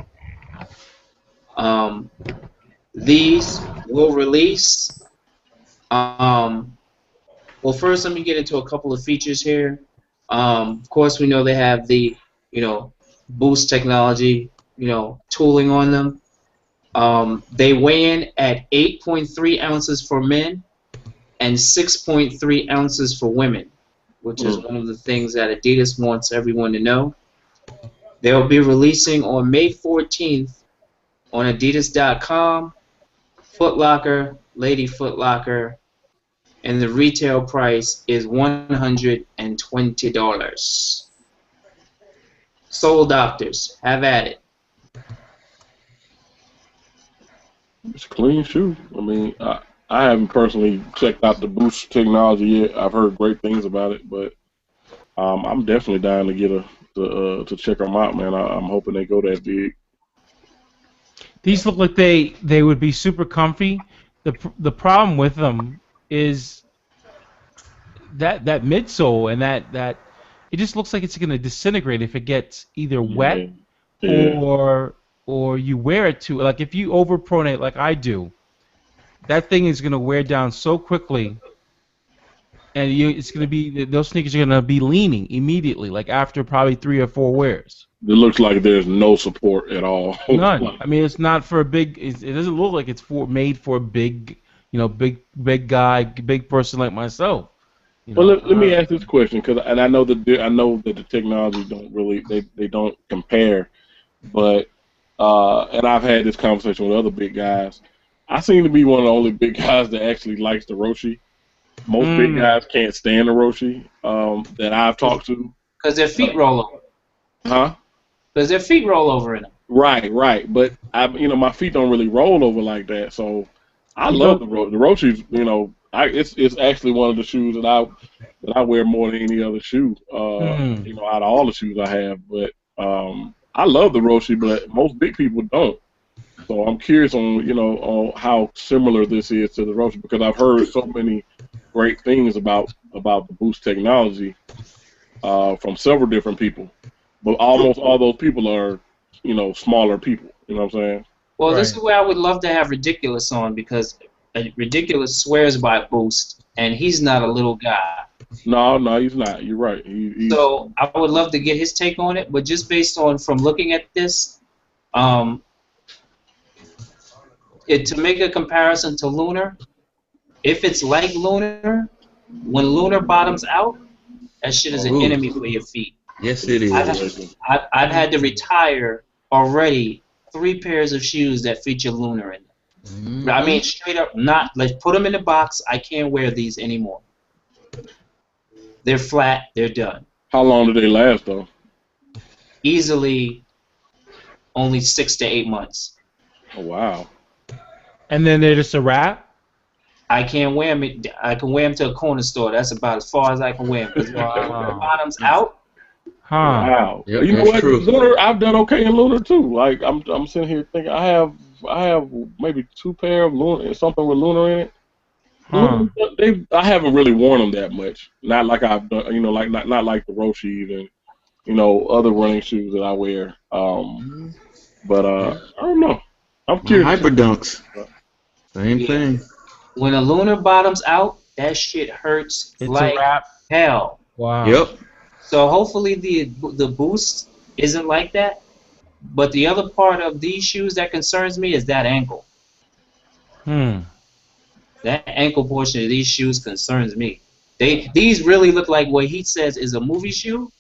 These will release. Well, first let me get into a couple of features here. Of course, we know they have the, Boost technology, tooling on them. They weigh in at 8.3 ounces for men and 6.3 ounces for women, which is one of the things that Adidas wants everyone to know. They'll be releasing on May 14th on Adidas.com, Foot Locker, Lady Foot Locker, and the retail price is $120. Sole Doctors, have at it. It's a clean shoe. I mean, I haven't personally checked out the Boost technology yet. I've heard great things about it, but I'm definitely dying to get to check them out, man. I'm hoping they go that big. These look like they would be super comfy. The problem with them is that midsole and that it just looks like it's going to disintegrate if it gets either wet or you wear it too. Like if you overpronate like I do, that thing is going to wear down so quickly, and it's going to be those sneakers are going to be leaning immediately, like after probably 3 or 4 wears. It looks like there's no support at all. None. I mean, it's not for a big. It doesn't look like it's made for a big, big guy, big person like myself. Well, let me ask this question, because I know that the technology don't really they don't compare, but and I've had this conversation with other big guys. I seem to be one of the only big guys that actually likes the Roshe. Most big guys can't stand the Roshe that I've talked to. Because their feet roll over. Huh? Because their feet roll over in them. Right. But my feet don't really roll over like that. So I love the Roshes. It's actually one of the shoes that I wear more than any other shoe. Out of all the shoes I have. But I love the Roshe, but most big people don't. So I'm curious on how similar this is to the Roshe, because I've heard so many great things about the Boost technology from several different people. But almost all those people are, smaller people. You know what I'm saying? Well, this is where I would love to have Ridiculous on, because Ridiculous swears by Boost, and he's not a little guy. No, he's not. You're right. So I would love to get his take on it, but just based on from looking at this, to make a comparison to Lunar, if it's like Lunar, when Lunar bottoms out, that shit is an enemy for your feet. Yes, it is. I've had to retire already 3 pairs of shoes that feature Lunar in them. Mm-hmm. I mean, straight up, let's put them in the box. I can't wear these anymore. They're flat. They're done. How long do they last, though? Easily only 6 to 8 months. Oh, wow. And then they're just a wrap? I can't wear them. I can wear them to a corner store. That's about as far as I can wear them. Because when the bottom's out. Wow. Yep, you know what? True. Lunar, I've done okay in Lunar too. Like I'm sitting here thinking I have maybe 2 pair of Lunar, something with Lunar in it. I haven't really worn them that much. Not like I've done, like not like the Roshes and other running shoes that I wear. But I don't know. I'm curious. Hyper Dunks. Same thing. When a Lunar bottoms out, that shit hurts like hell. Wow. Yep. So hopefully the Boost isn't like that. But the other part of these shoes that concerns me is that ankle. That ankle portion of these shoes concerns me. These really look like what he says is a movie shoe.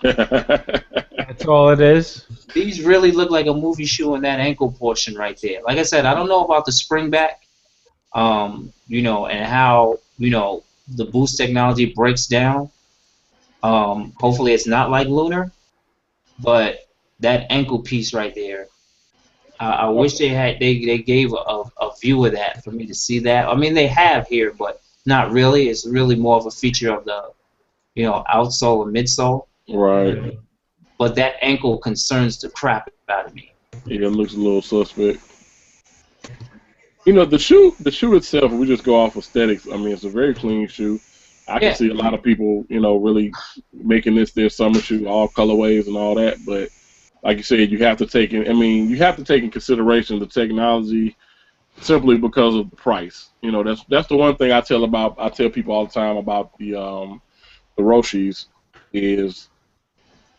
That's all it is. These really look like a movie shoe in that ankle portion right there. Like I said, I don't know about the spring back, and how, the Boost technology breaks down. Hopefully it's not like Lunar, but that ankle piece right there, I wish they gave a view of that for me to see that. I mean, they have here, but not really. It's really more of a feature of the, outsole and midsole. Right. But that ankle concerns the crap out of me. Yeah, it looks a little suspect. The shoe itself, if we just go off aesthetics, I mean, it's a very clean shoe. I can see a lot of people, really making this their summer shoe, all colorways and all that. But like you said, you have to take in consideration the technology, simply because of the price. That's the one thing I tell people all the time about the Roshes is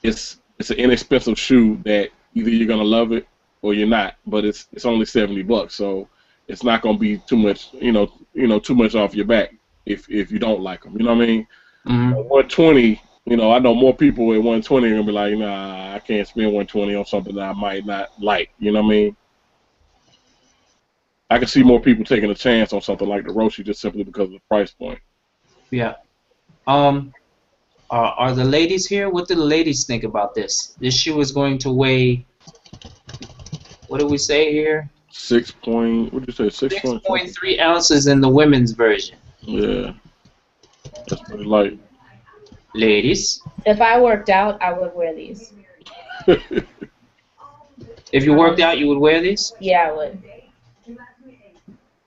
it's an inexpensive shoe that either you're gonna love it or you're not. But it's only $70, so it's not gonna be too much, too much off your back if you don't like them. You know what I mean? Mm-hmm. 120. I know more people at 120 are gonna be like, nah, I can't spend 120 on something that I might not like. You know what I mean? I can see more people taking a chance on something like the Roshe just simply because of the price point. Yeah. Are the ladies here? What do the ladies think about this? This shoe is going to weigh, what do we say here? What did you say? 6.3 ounces in the women's version. Yeah. That's pretty light. Ladies. If I worked out, I would wear these. If you worked out, you would wear these? Yeah, I would.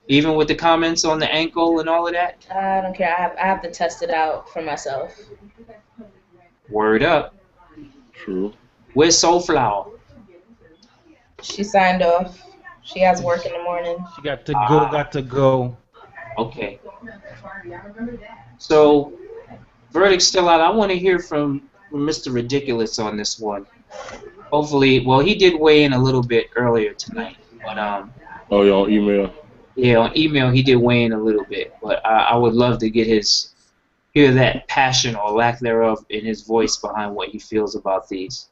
Even with the comments on the ankle and all of that? I don't care. I have to test it out for myself. Word up. True. Where's Soulflower? She signed off. She has work in the morning. She got to go. Okay. So, verdict's still out. I want to hear from Mr. Ridiculous on this one. Hopefully, well, he did weigh in a little bit earlier tonight, but Oh, yeah, on email. Yeah, on email he did weigh in a little bit, but I would love to hear that passion or lack thereof in his voice behind what he feels about these.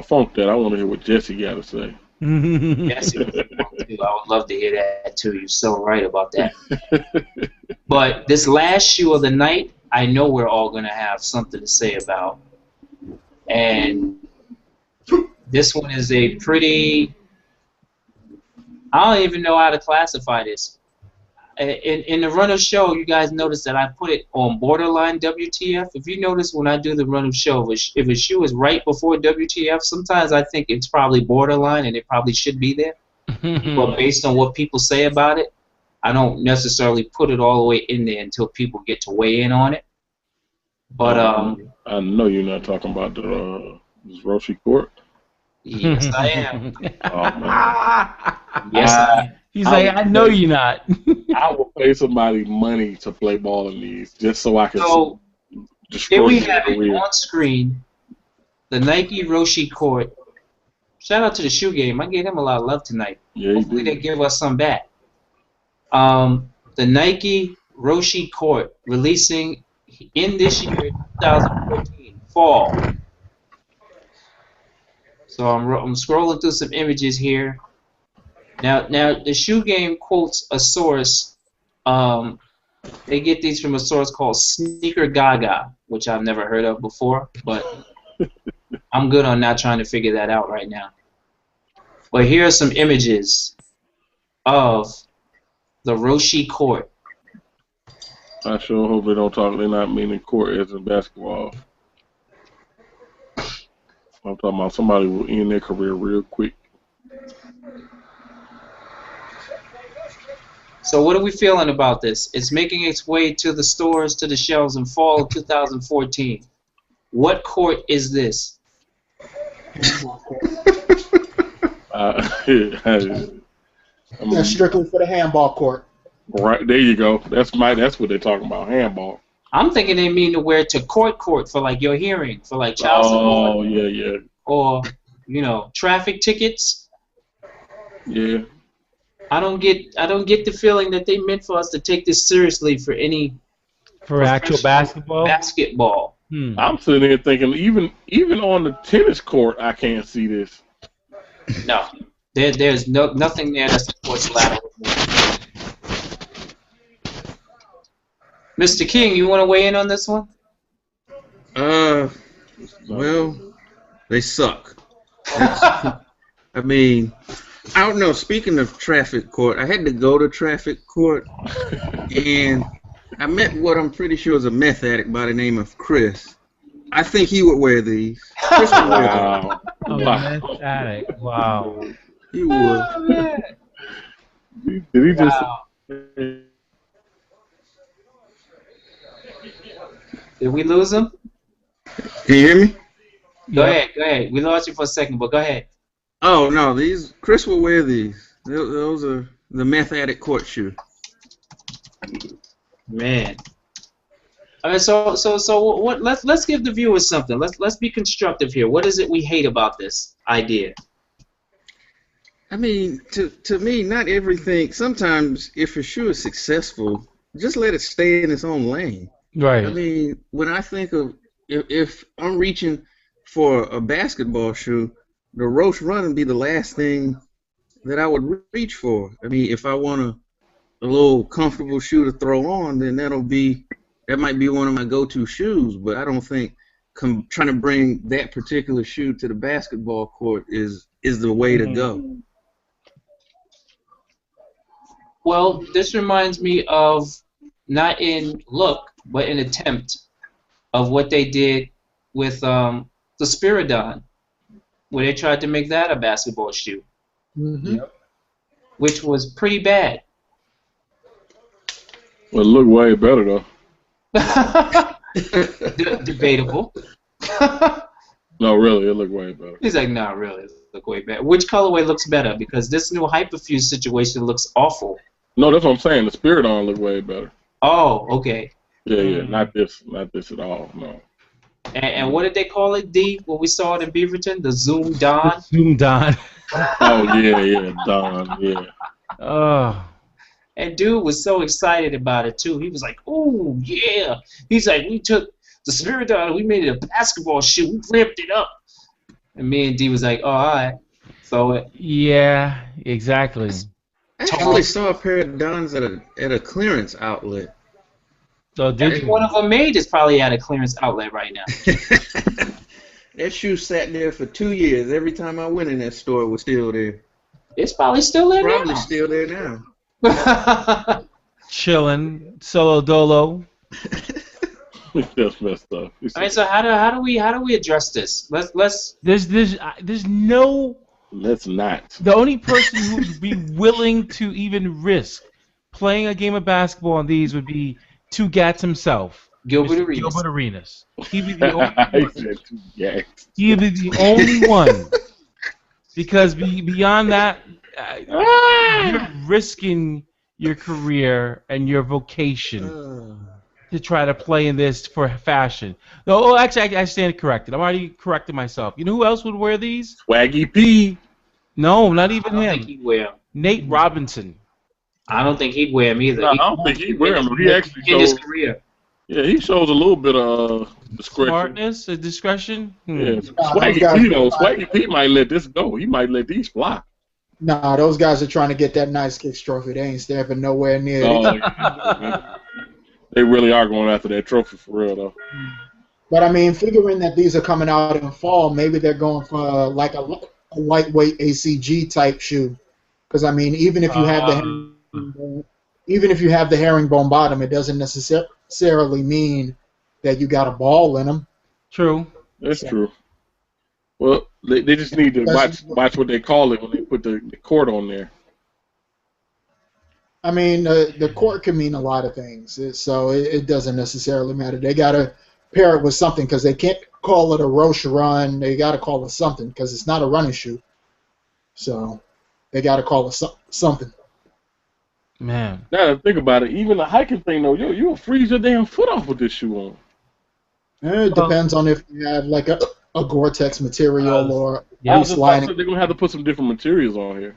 Funk that. I want to hear what Jesse got to say. Yes, I would love to hear that too. You're so right about that. But this last shoe of the night, I know we're all going to have something to say about. And this one is a pretty... I don't even know how to classify this. In the run of show, you guys notice that I put it on borderline WTF. If you notice when I do the run of show, if a shoe is right before WTF, sometimes I think it's probably borderline and it probably should be there. But based on what people say about it, I don't necessarily put it all the way in there until people get to weigh in on it. But I know you're not talking about the Roshi Court. Yes, I am. Oh, man. Yes, I am. He's like, I know you're not. I will pay somebody money to play ball in these just so I can destroy here we their have it career. on screen. The Nike Roshi Court. Shout out to the shoe game. I gave him a lot of love tonight. Yeah, hopefully they give us some back. The Nike Roshi Court releasing in this year, 2014, fall. So I'm scrolling through some images here. Now the shoe game quotes a source. They get these from a source called Sneaker Gaga, which I've never heard of before, but I'm good on not trying to figure that out right now. But here are some images of the Roshi Court. I sure hope they don't talk. They're not meaning court as in basketball. I'm talking about somebody will end their career real quick. So what are we feeling about this? It's making its way to the stores, to the shelves in fall of 2014. What court is this? That's strictly for the handball court. Right, there you go. That's what they're talking about, handball. I'm thinking they mean to wear to court for like your hearing, for like child support. Oh, yeah. Or, traffic tickets. Yeah. I don't get the feeling that they meant for us to take this seriously for actual basketball. Basketball. I'm sitting here thinking, even on the tennis court, I can't see this. No, there's nothing there that supports lateral movement. Mr. King, you want to weigh in on this one? Well, they suck. I mean, I don't know. Speaking of traffic court, I had to go to traffic court, and I met what I'm pretty sure is a meth addict by the name of Chris. I think he would wear these. Chris would wear them. A meth addict. Wow. He would. Did he just? Did we lose him? Can you hear me? Go ahead. We lost you for a second, but go ahead. Oh no, Chris will wear these. Those are the meth addict court shoe. Man. All right, so what? Let's give the viewers something. Let's be constructive here. What is it we hate about this idea? I mean, to me, not everything. Sometimes, if a shoe is successful, just let it stay in its own lane. Right. I mean, when I think of if I'm reaching for a basketball shoe, the Roche Run would be the last thing that I would reach for. I mean, if I want a little comfortable shoe to throw on, then that might be one of my go-to shoes. But I don't think trying to bring that particular shoe to the basketball court is the way to go. Well, this reminds me of, not in look, but in attempt of what they did with the Spiridon, where they tried to make that a basketball shoe, which was pretty bad. Well, it looked way better though. Debatable. No, really, it looked way better. He's like, no, really, it look way better. Which colorway looks better? Because this new Hyperfuse situation looks awful. No, that's what I'm saying. The Spiridon looked way better. Oh, okay. Yeah, not this at all. No. And what did they call it, D? When we saw it in Beaverton, the Zoom Don. Zoom Don. Oh yeah, Don, yeah. Oh. And dude was so excited about it too. He was like, "Oh yeah!" He's like, "We took the Spiridon, we made it a basketball shoe. We ramped it up." And me and D was like, "Oh, all right." So yeah, exactly. I actually saw a pair of Dons at a clearance outlet. So did you? One of them made is probably at a clearance outlet right now. That shoe sat there for 2 years. Every time I went in that store, it was still there. It's probably still there now. Probably still there now. Chilling, solo dolo. That's messed up. All right, so how do we address this? Let's. There's no. Let's not. The only person who would be willing to even risk playing a game of basketball on these would be Two Gats himself, Gilbert Arenas. Gilbert Arenas. He'd be the only one. He said 2 Gats. He'd be the only one. Because beyond that, you're risking your career and your vocation to try to play in this for fashion. No, actually, I stand corrected. I'm already correcting myself. You know who else would wear these? Swaggy P. No, not even I don't him. think he'd wear 'em. Nate Robinson. I don't think he'd wear them either. No, I don't think he'd wear them. He actually in his shows. career. Yeah, he shows a little bit of discretion. Smartness, discretion. Yeah, Swaggy P though. Swaggy P might let this go. He might let these fly. Nah, those guys are trying to get that nice kicks trophy. They ain't stepping nowhere near it. Yeah. They really are going after that trophy for real though. But I mean, figuring that these are coming out in fall, maybe they're going for like a lightweight ACG type shoe. Because I mean, even if you have the herringbone bottom, it doesn't necessarily mean that you got a ball in them. True. That's true. Well, they just need to watch what they call it when they put the court on there. I mean, the court can mean a lot of things, so it doesn't necessarily matter. They got to pair it with something because they can't call it a Roche run. They got to call it something because it's not a running shoe. So they got to call it something. Man. Now to think about it, even the hiking thing though, you'll freeze your damn foot off with this shoe on. It depends on if you have like a Gore-Tex material or loose lining. They're gonna have to put some different materials on here.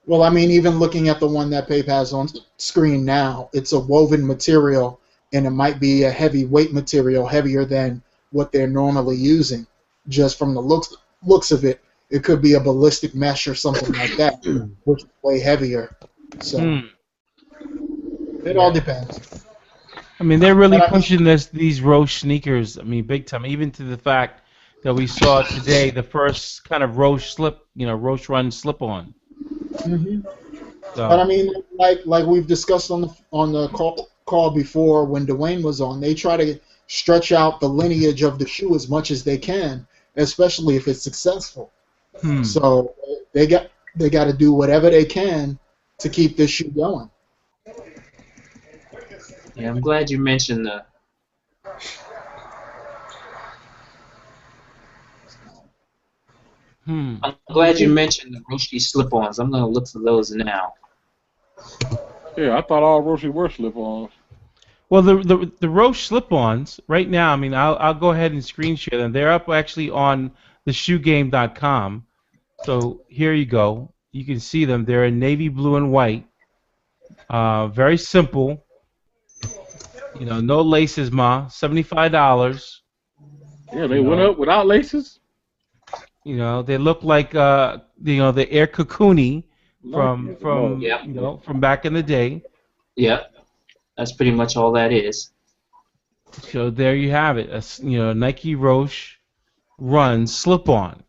Well, I mean, even looking at the one that Pape has on screen now, it's a woven material, and it might be a heavy weight material, heavier than what they're normally using. Just from the looks of it, it could be a ballistic mesh or something like that, which is way heavier. So it all depends. I mean, they're really pushing these Roche sneakers. I mean, big time. Even to the fact that we saw today the first kind of Roche Roche run slip-on. Mm-hmm. So. But I mean, like we've discussed on the call before when Dwayne was on, they try to stretch out the lineage of the shoe as much as they can, especially if it's successful. So they got to do whatever they can to keep this shoe going. Yeah, I'm glad you mentioned the. I'm glad you mentioned the Roche slip-ons. I'm gonna look for those now. Yeah, I thought all Roche were slip-ons. Well, the Roche slip-ons right now. I mean, I'll go ahead and screen share them. They're up actually on theshoegame.com. So here you go. You can see them. They're in navy blue and white. Very simple. You know, no laces, ma. $75. Yeah, they went up without laces. You know, they look like the Air Cocooni from back in the day. Yeah, that's pretty much all that is. So there you have it. Nike Roche Run slip-on.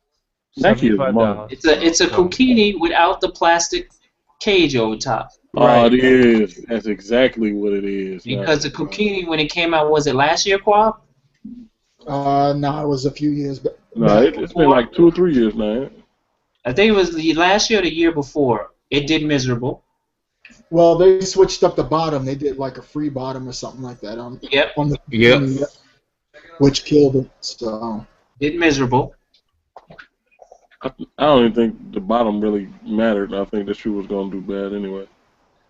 Nike is $75. It's a Coquini without the plastic cage over top. Oh, it is. That's exactly what it is. Because the Kukini, when it came out, was it last year, Quab? No, it was a few years back. No, it's been like 2 or 3 years now. I think it was the last year or the year before. It did miserable. Well, they switched up the bottom. They did like a free bottom or something like that on the Yep. which killed it. So did miserable. I don't even think the bottom really mattered. I think the shoe was gonna do bad anyway.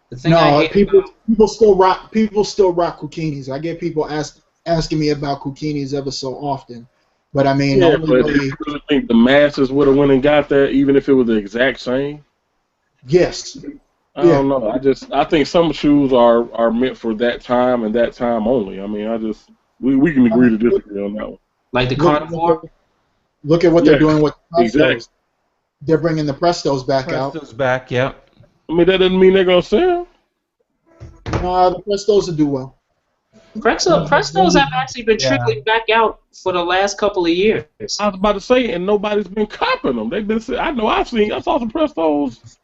The thing no, people still rock Kukinis. I get people asking me about Kukinis ever so often, but I mean, yeah, but do you really think the masses would have went and got that, even if it was the exact same? Yes. I don't know. I think some shoes are meant for that time and that time only. I mean, we can agree to disagree on that one. Like the Carnivore? Look at what they're doing with Prestos. Exactly. They're bringing the Prestos back out. Prestos back, yeah. I mean, that doesn't mean they're gonna sell. The Prestos will do well. Prestos have actually been trickling back out for the last couple of years. I was about to say, and nobody's been copping them. They've been. I saw some Prestos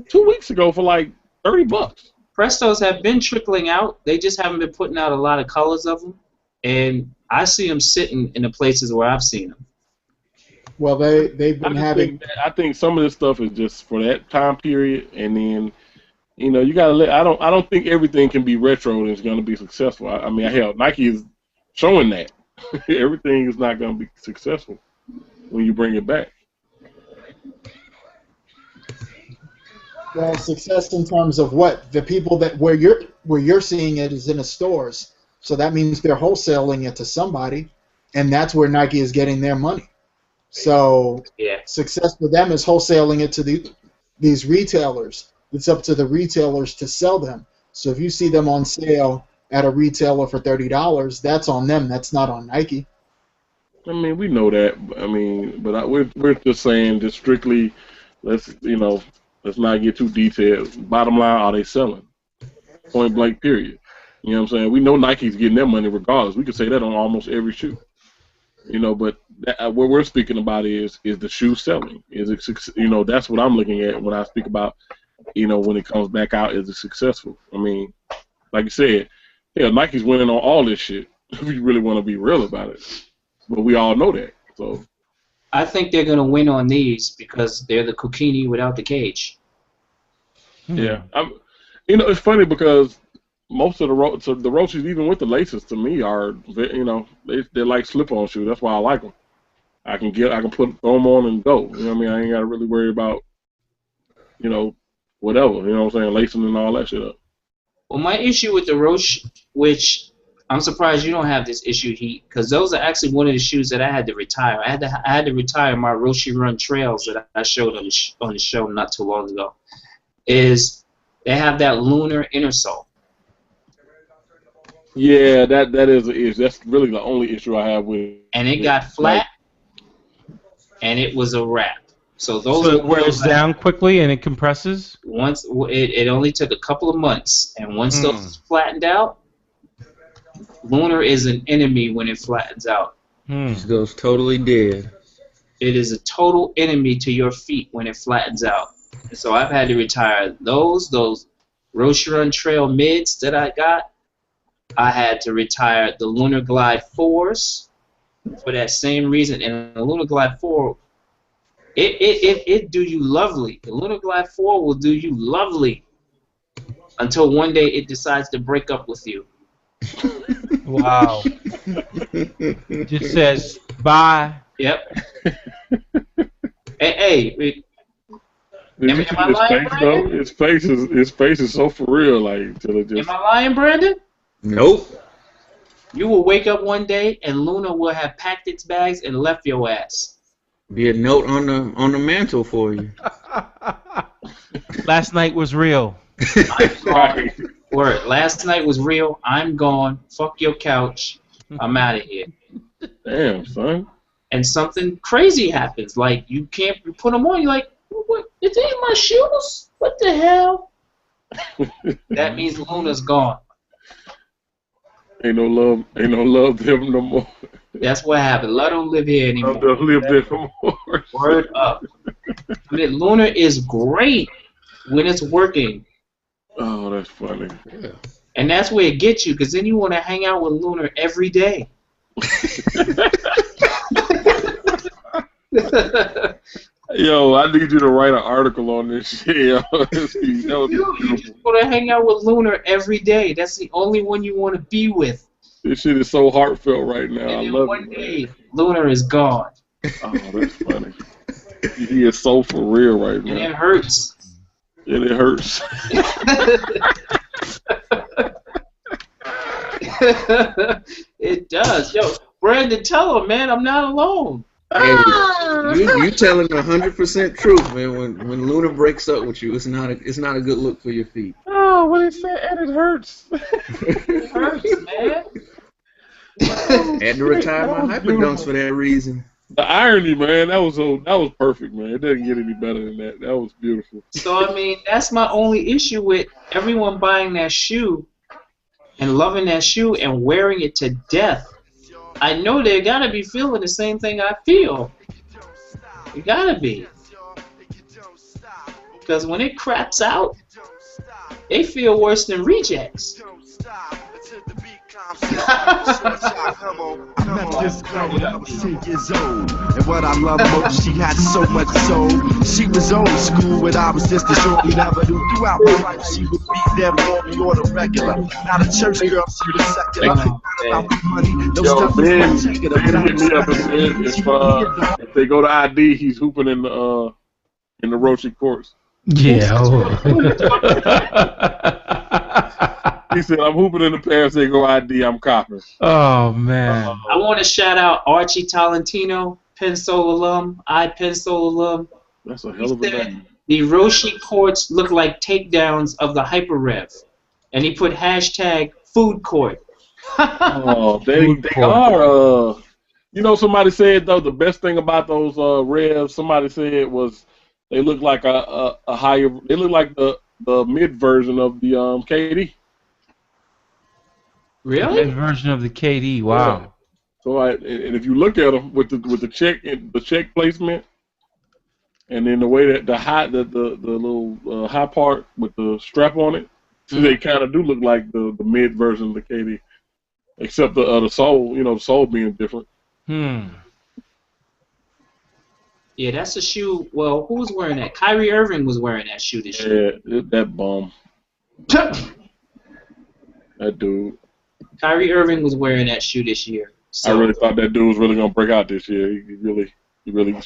2 weeks ago for like $30. Prestos have been trickling out. They just haven't been putting out a lot of colors of them, and I see them sitting in the places where I've seen them. Well, they've been having. I think some of this stuff is just for that time period, and then you gotta let. I don't think everything can be retro and is gonna be successful. I mean, hell, Nike is showing that everything is not gonna be successful when you bring it back. Well, success in terms of what? The people where you're seeing it is in the stores, so that means they're wholesaling it to somebody, and that's where Nike is getting their money. So success for them is wholesaling it to these retailers. It's up to the retailers to sell them. So if you see them on sale at a retailer for $30, that's on them. That's not on Nike. I mean, we know that. I mean, but we're just saying, just strictly, let's not get too detailed. Bottom line, are they selling? Point blank, period. You know what I'm saying? We know Nike's getting their money regardless. We can say that on almost every shoe. But what we're speaking about is the shoe selling. Is it, that's what I'm looking at when I speak about, when it comes back out, is it successful? I mean, like you said, Nike's winning on all this shit. If you really want to be real about it, but we all know that. So I think they're gonna win on these because they're the Kukini without the cage. Yeah, it's funny because most of the Roaches, even with the laces, to me are, they're like slip-on shoes. That's why I like them. I can throw them on and go. You know what I mean? I ain't got to really worry about, whatever. You know what I'm saying? Lacing and all that shit up. Well, my issue with the Roach, which I'm surprised you don't have this issue, Heat, because those are actually one of the shoes that I had to retire. I had to retire my Roshi Run Trails that I showed on the show not too long ago. Is they have that lunar inner sole. Yeah, that is an issue. That's really the only issue I have with it. And it got flat, and it was a wrap. So it wears down quickly and it compresses? Once it only took a couple of months, and once those flattened out, lunar is an enemy when it flattens out. It goes totally dead. It is a total enemy to your feet when it flattens out. And so I've had to retire those Roshi Run Trail mids that I got. I had to retire the Lunar Glide 4s for that same reason. And the Lunar Glide 4, it do you lovely. The Lunar Glide 4 will do you lovely until one day it decides to break up with you. Wow. Just says bye. Yep. Hey. Did you see his face though? His face is so for real, like. Am I lying, Brandon? Nope. You will wake up one day and Luna will have packed its bags and left your ass. Be a note on the mantle for you. Last night was real. Right. Word. Last night was real. I'm gone. Fuck your couch. I'm out of here. Damn, son. And something crazy happens. Like you put them on. You're like, what? It ain't my shoes. What the hell? That means Luna's gone. Ain't no love there no more. That's what happened. Love don't live here anymore. Love don't live there no more. Word up. I mean, Luna is great when it's working. Oh Oh, that's funny. Yeah. And that's where it gets you, because then you want to hang out with Lunar every day. Yo, I need you to write an article on this shit. Yo. You just want to hang out with Lunar every day. That's the only one you want to be with. This shit is so heartfelt right now. And I then love one it. day, Lunar is gone. Oh, that's funny. He is so for real right now. And it hurts. And it hurts. It does. Yo, Brandon, tell him, man, I'm not alone. Hey, you telling 100% truth, man. When Luna breaks up with you, it's not a good look for your feet. Oh, what it said, and it hurts. It hurts, man. Had to retire my hyperdunks for that reason. The irony, man, that was perfect, man. It doesn't get any better than that. That was beautiful. So, I mean, that's my only issue with everyone buying that shoe and loving that shoe and wearing it to death. I know they gotta be feeling the same thing I feel. It gotta be. Because when it craps out, they feel worse than rejects. Met this girl when I was 10 years old, and what I love most, she had so much soul. She was old school, but I was just a shorty never knew. Throughout my life, she would be there for me on the regular. Not a church girl, she was secular. About the money, no stuff was Ben, like checking Ben hit me up and said if they go to ID, he's hooping in the Rochi courts. Yeah. He said, I'm hooping in the past, they go ID, I'm copping. Oh, man. I want to shout out Archie Tolentino, Penn Sol alum, Penn Sol alum. That's a hell of a name. The Roshi courts look like takedowns of the Hyper Rev. And he put hashtag food court. Oh, they are. You know, somebody said, though, the best thing about those Revs, somebody said was they look like a higher, they look like the mid version of the KD. Really? Mid version of the KD. Wow. Yeah. So, and if you look at them with the check placement, and then the way that the little high part with the strap on it, so they kind of do look like the mid version of the KD, except the sole, the sole being different. Yeah, that's a shoe. Well, who was wearing that? Kyrie Irving was wearing that shoe this year. Yeah, that bum. That dude. Kyrie Irving was wearing that shoe this year. So I really thought that dude was really gonna break out this year. He really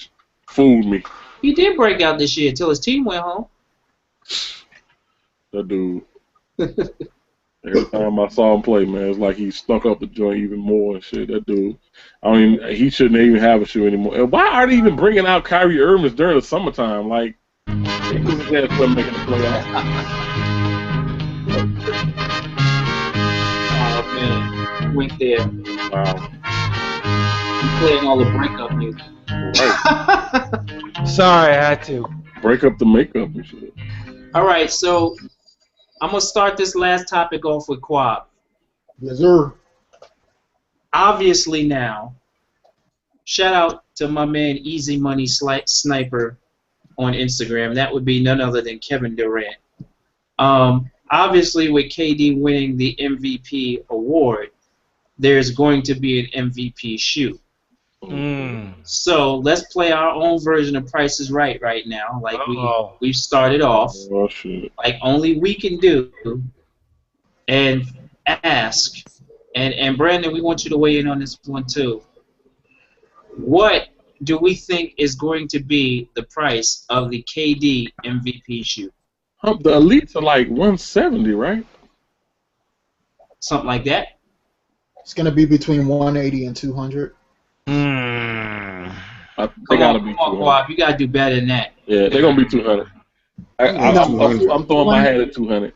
fooled me. He did break out this year until his team went home. That dude. Every time I saw him play, man, it's like he stunk up the joint even more and shit. That dude. He shouldn't even have a shoe anymore. And why are they even bringing out Kyrie Irving during the summertime? Like, they do his ass for making the playoffs. Oh man, went there. Wow. You playing all the breakup music. Right. Sorry, I had to. Break up the makeup and shit. All right, so I'm gonna start this last topic off with Quab. Yes, sir. Obviously now, shout out to my man Easy Money Sniper on Instagram. That would be none other than Kevin Durant. Obviously, with KD winning the MVP award, there's going to be an MVP shoe. So let's play our own version of Price is Right now, like we've started off, like only we can do, and ask. And Brandon, we want you to weigh in on this one too. What do we think is going to be the price of the KD MVP shoe? The elites are like 170, right? Something like that. It's gonna be between 180 and 200. They Come gotta on, be Quab, you gotta do better than that. Yeah, they're gonna be 200. I'm throwing my head at 200.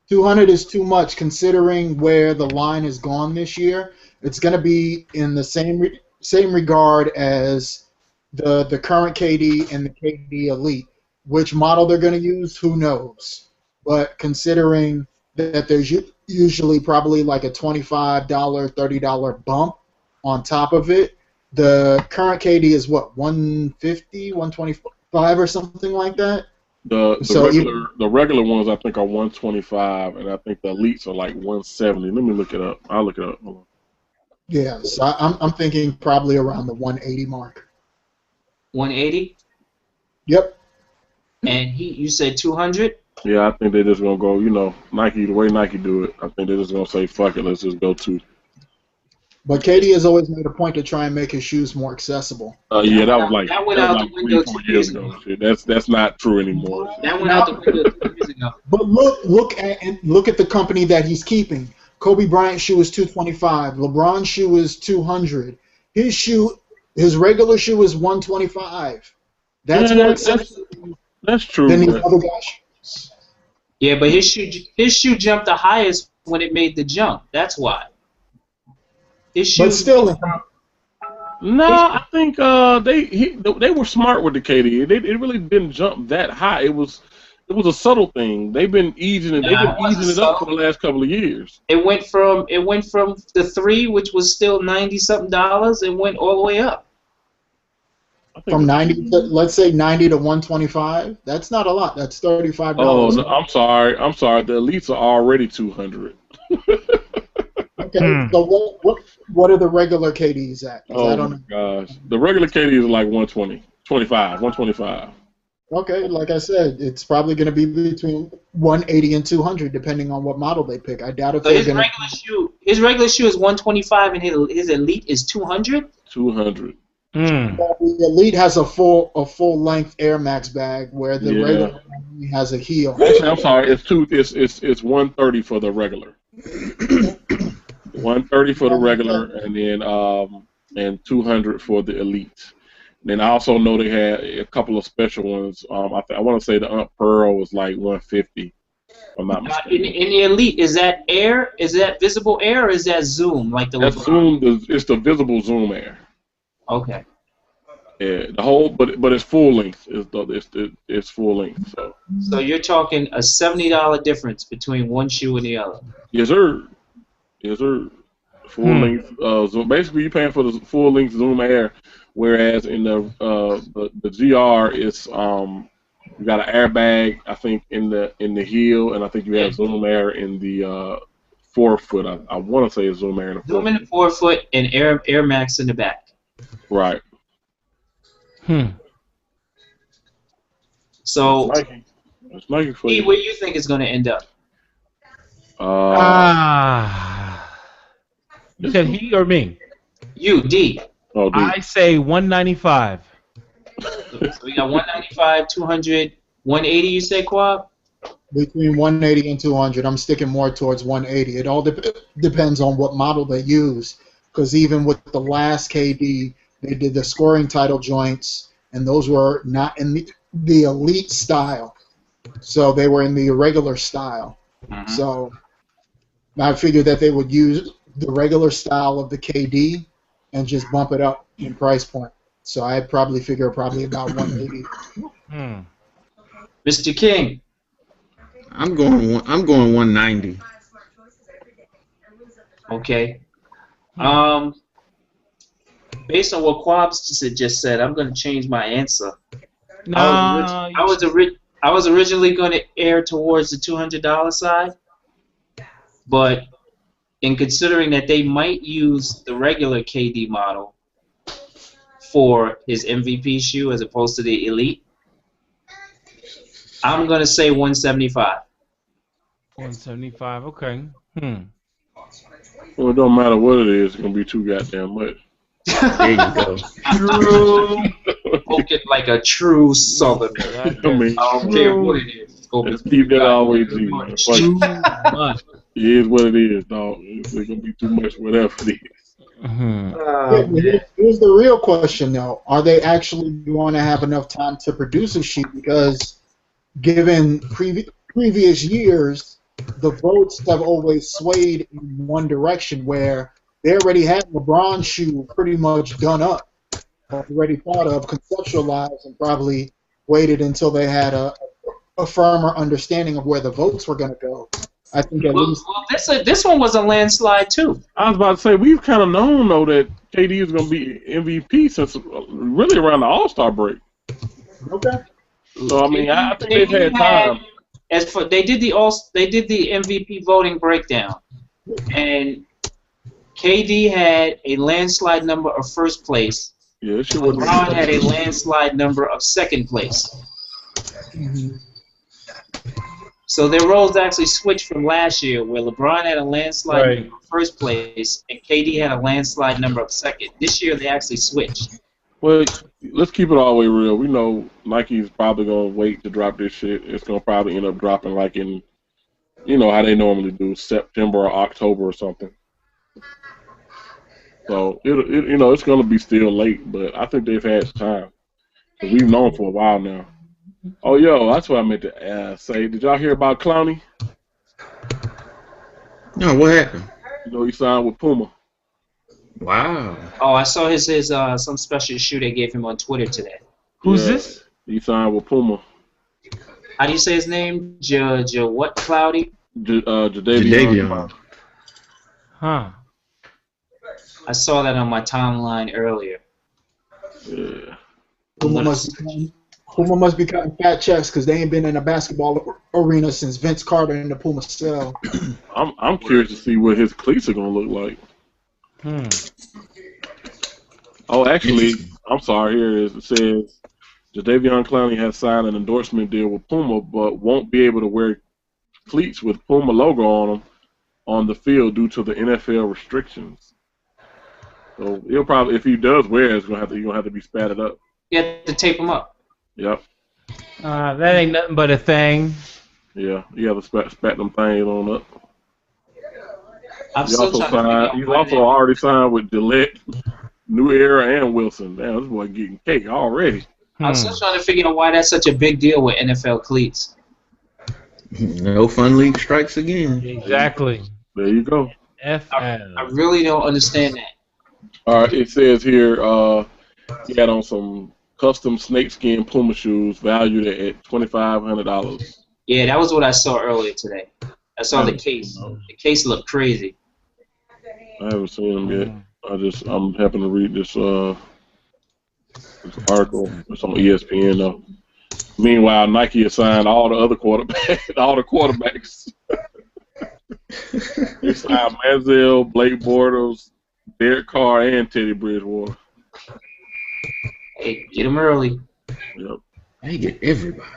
200 is too much considering where the line has gone this year. It's going to be in the same regard as the current KD and the KD Elite. Which model they're going to use, who knows? But considering that there's usually probably like a $25, $30 bump on top of it, the current KD is what, 150, 125 or something like that? The regular ones I think are 125, and I think the elites are like 170. Let me look it up. I'll look it up. Hold on. Yeah, so I'm thinking probably around the 180 mark. 180. Yep. And you said 200. Yeah, I think they're just gonna go. You know, Nike, the way Nike do it. I think they're just gonna say, "Fuck it, let's just go to." But KD has always made a point to try and make his shoes more accessible. Yeah, that was like that went out the window 3-4 years ago. Shit. That's not true anymore. That went out the window 2 years ago. But look at the company that he's keeping. Kobe Bryant's shoe is $225. LeBron's shoe is $200. His regular shoe is $125. That's more expensive. That's true. Than these other guys. Yeah, but his shoe jumped the highest when it made the jump. That's why. But still, no, I think they were smart with the KD. It really didn't jump that high. It was a subtle thing. They've been easing it. They've been easing it up for the last couple of years. It went from the 3, which was still $90-something, and went all the way up. From 90 to, let's say 90 to 125. That's not a lot. That's $35. Oh, no, I'm sorry. The elites are already 200. Okay, so what are the regular KDs at? Oh my gosh, the regular KD is like 125. Okay, like I said, it's probably going to be between 180 and 200, depending on what model they pick. I doubt if they're going to. His regular shoe is 125, and his elite is 200. 200. The elite has a full length Air Max bag, where the regular has a heel. Actually, I'm sorry. It's 130 for the regular. 130 for the regular, and then and 200 for the elite. Then I also know they had a couple of special ones. I want to say the Aunt Pearl was like 150. If I'm not mistaken. In the elite, is that air? Is that visible air, or is that zoom? Like the that's zoom. It's the visible zoom air. Okay. Yeah, the whole, but it's full length. It's full length. So you're talking a $70 difference between one shoe and the other. Yes, sir. Yes, sir. Full length zoom. Basically, you're paying for the full length zoom air, whereas in the GR, it's you got an airbag. I think in the heel, and I think you have zoom air in the forefoot. I want to say it's zoom air in the forefoot. Zoom in the forefoot and Air Max in the back. Right. So, it's Nike for you. where do you think it's going to end up? You said he or me? You, D. Oh, D. I say 195. So we got 195, 200, 180. You say, Quab? Between 180 and 200. I'm sticking more towards 180. It all depends on what model they use. Because even with the last KD, they did the scoring title joints, and those were not in the elite style. So they were in the irregular style. So I figured that they would use the regular style of the KD and just bump it up in price point. So I probably figure about 180. Mr. King. I'm going 190. Okay. Based on what Quabs just said, I'm going to change my answer. I was originally going to err towards the $200 side, but in considering that they might use the regular KD model for his MVP shoe as opposed to the elite, I'm going to say 175. 175, okay. Well, it don't matter what it is. It's going to be too goddamn much. There you go. True. Spoken like a true Southerner. I mean, I don't care what it is. Let's keep that always easy. It is what it is, dog. It's going to be too much whatever it is. Here's the real question, though. Are they actually going to have enough time to produce a shoe? Because given previous years, the votes have always swayed in one direction, where they already had LeBron's shoe pretty much done up, already thought of, conceptualized, and probably waited until they had a firmer understanding of where the votes were going to go. I think at least. Well, this one was a landslide too. I was about to say, we've kind of known though that KD is going to be MVP since really around the All-Star break. Okay. So I mean, I think they've had time. They did the MVP voting breakdown, and KD had a landslide number of first place. Yeah, LeBron had a landslide number of second place. Mm-hmm. So their roles actually switched from last year, where LeBron had a landslide number of first place and KD had a landslide number of second. This year they actually switched. Well, let's keep it all the way real. We know Nike's probably going to wait to drop this shit. It's going to probably end up dropping like in, how they normally do, September or October or something. So, it's going to be still late, but I think they've had time. We've known for a while now. Oh, yo, that's what I meant to say. Did y'all hear about Clowney? No, what happened? He signed with Puma. Wow. Oh, I saw his some special shoe they gave him on Twitter today. Who's this? He signed with Puma. How do you say his name? What, Cloudy? Jadeveon. Huh. I saw that on my timeline earlier. Yeah. Puma must be cutting fat checks because they ain't been in a basketball arena since Vince Carter in the Puma cell. I'm curious to see what his cleats are going to look like. Oh, actually, I'm sorry. Here it is. It says Jadeveon Clowney has signed an endorsement deal with Puma, but won't be able to wear cleats with Puma logo on them on the field due to the NFL restrictions. So he'll probably, if he does wear it, you're gonna have to be spatted up. You have to tape him up. Yep. That ain't nothing but a thing. Yeah, you have to spat them things on up. He's also already signed with Gillette, New Era, and Wilson. Damn, this boy getting cake already. I'm still trying to figure out why that's such a big deal with NFL cleats. No fun league strikes again. Exactly. There you go. I really don't understand that. All right, it says here he had on some custom snakeskin Puma shoes valued at $2,500. Yeah, that was what I saw earlier today. I saw the case. The case looked crazy. I haven't seen them yet. I'm happen to read this article. It's on ESPN though. Meanwhile, Nike has signed all the other quarterbacks. They signed Manziel, Blake Bortles, Derek Carr, and Teddy Bridgewater. Hey, get them early. Yep. They get everybody.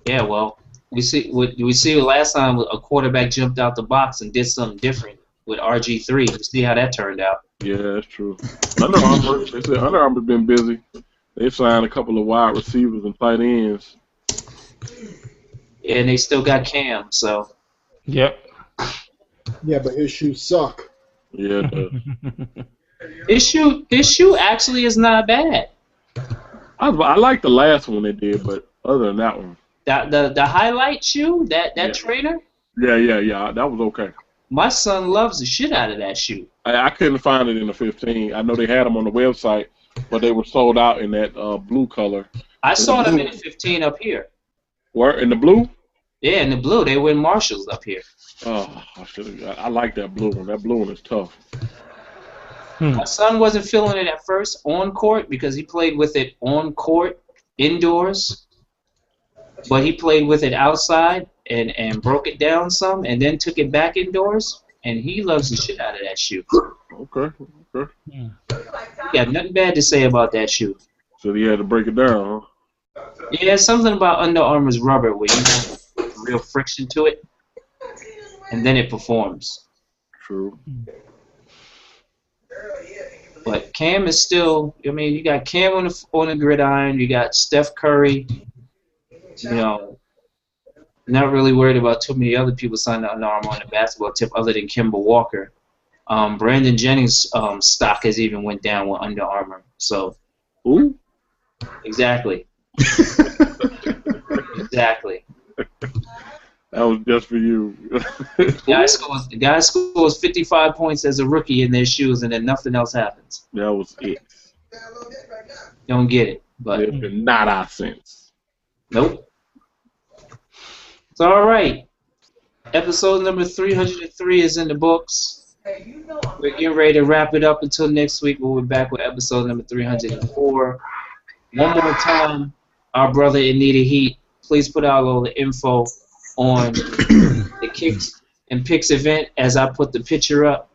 Yeah, well, we see last time a quarterback jumped out the box and did something different with RG3. You see how that turned out. Yeah, that's true. Under Armour, they said Under Armour's been busy. They've signed a couple of wide receivers and tight ends. And they still got Cam, so. Yep. Yeah, but his shoes suck. Yeah, it does. This shoe actually is not bad. I like the last one they did, but other than that one. The highlight shoe, that trainer? Yeah, that was okay. My son loves the shit out of that shoe. I couldn't find it in the 15. I know they had them on the website, but they were sold out in that blue color. I saw them in the 15 up here. Where, in the blue? Yeah, in the blue. They were in Marshalls up here. Oh, I like that blue one. That blue one is tough. My son wasn't feeling it at first on court because he played with it on court, indoors. But he played with it outside and broke it down some and then took it back indoors. And he loves the shit out of that shoe. Okay. He got nothing bad to say about that shoe. So he had to break it down, huh? Yeah, something about Under Armour's rubber where you have real friction to it. And then it performs. True. But Cam is still, I mean, you got Cam on the gridiron, you got Steph Curry, not really worried about too many other people signing to Under Armour on the basketball tip other than Kemba Walker. Brandon Jennings' stock has even went down with Under Armour. So, who? Exactly. Exactly. That was just for you. The guy scores 55 points as a rookie in their shoes, and then nothing else happens. That was it. Don't get it, but it's not our sense. Nope. It's all right. Episode number 303 is in the books. We're getting ready to wrap it up until next week. We'll be back with episode number 304. One more time, our brother in need of heat. Please put out all the info on the Kicks and Picks event as I put the picture up.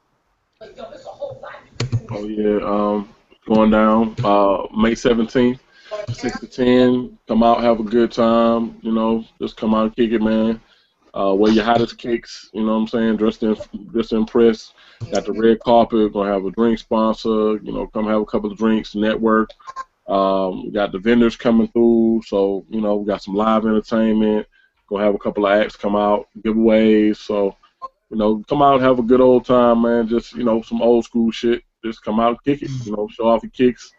Oh yeah, going down May 17th, 6 to 10. Come out, have a good time. You know, just come out and kick it, man. Wear your hottest kicks. You know what I'm saying? Dressed to impress. Got the red carpet. Gonna have a drink sponsor. You know, come have a couple of drinks, network. We got the vendors coming through, so you know we got some live entertainment. Gonna have a couple of acts come out, giveaways. So you know, come out and have a good old time, man. Just you know, some old school shit. Just come out and kick it. You know, show off your kicks,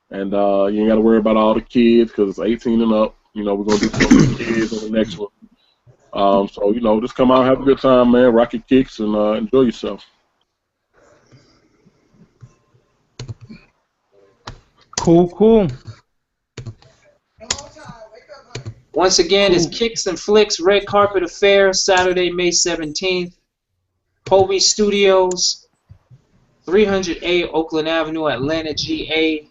and you ain't got to worry about all the kids because it's 18 and up. You know, we're gonna do some with the kids on the next one. So you know, just come out and have a good time, man. Rock your kicks and enjoy yourself. Cool. Once again, it's Kicks and Flicks Red Carpet Affair, Saturday, May 17th. Hobie Studios, 300A Oakland Avenue, Atlanta, GA.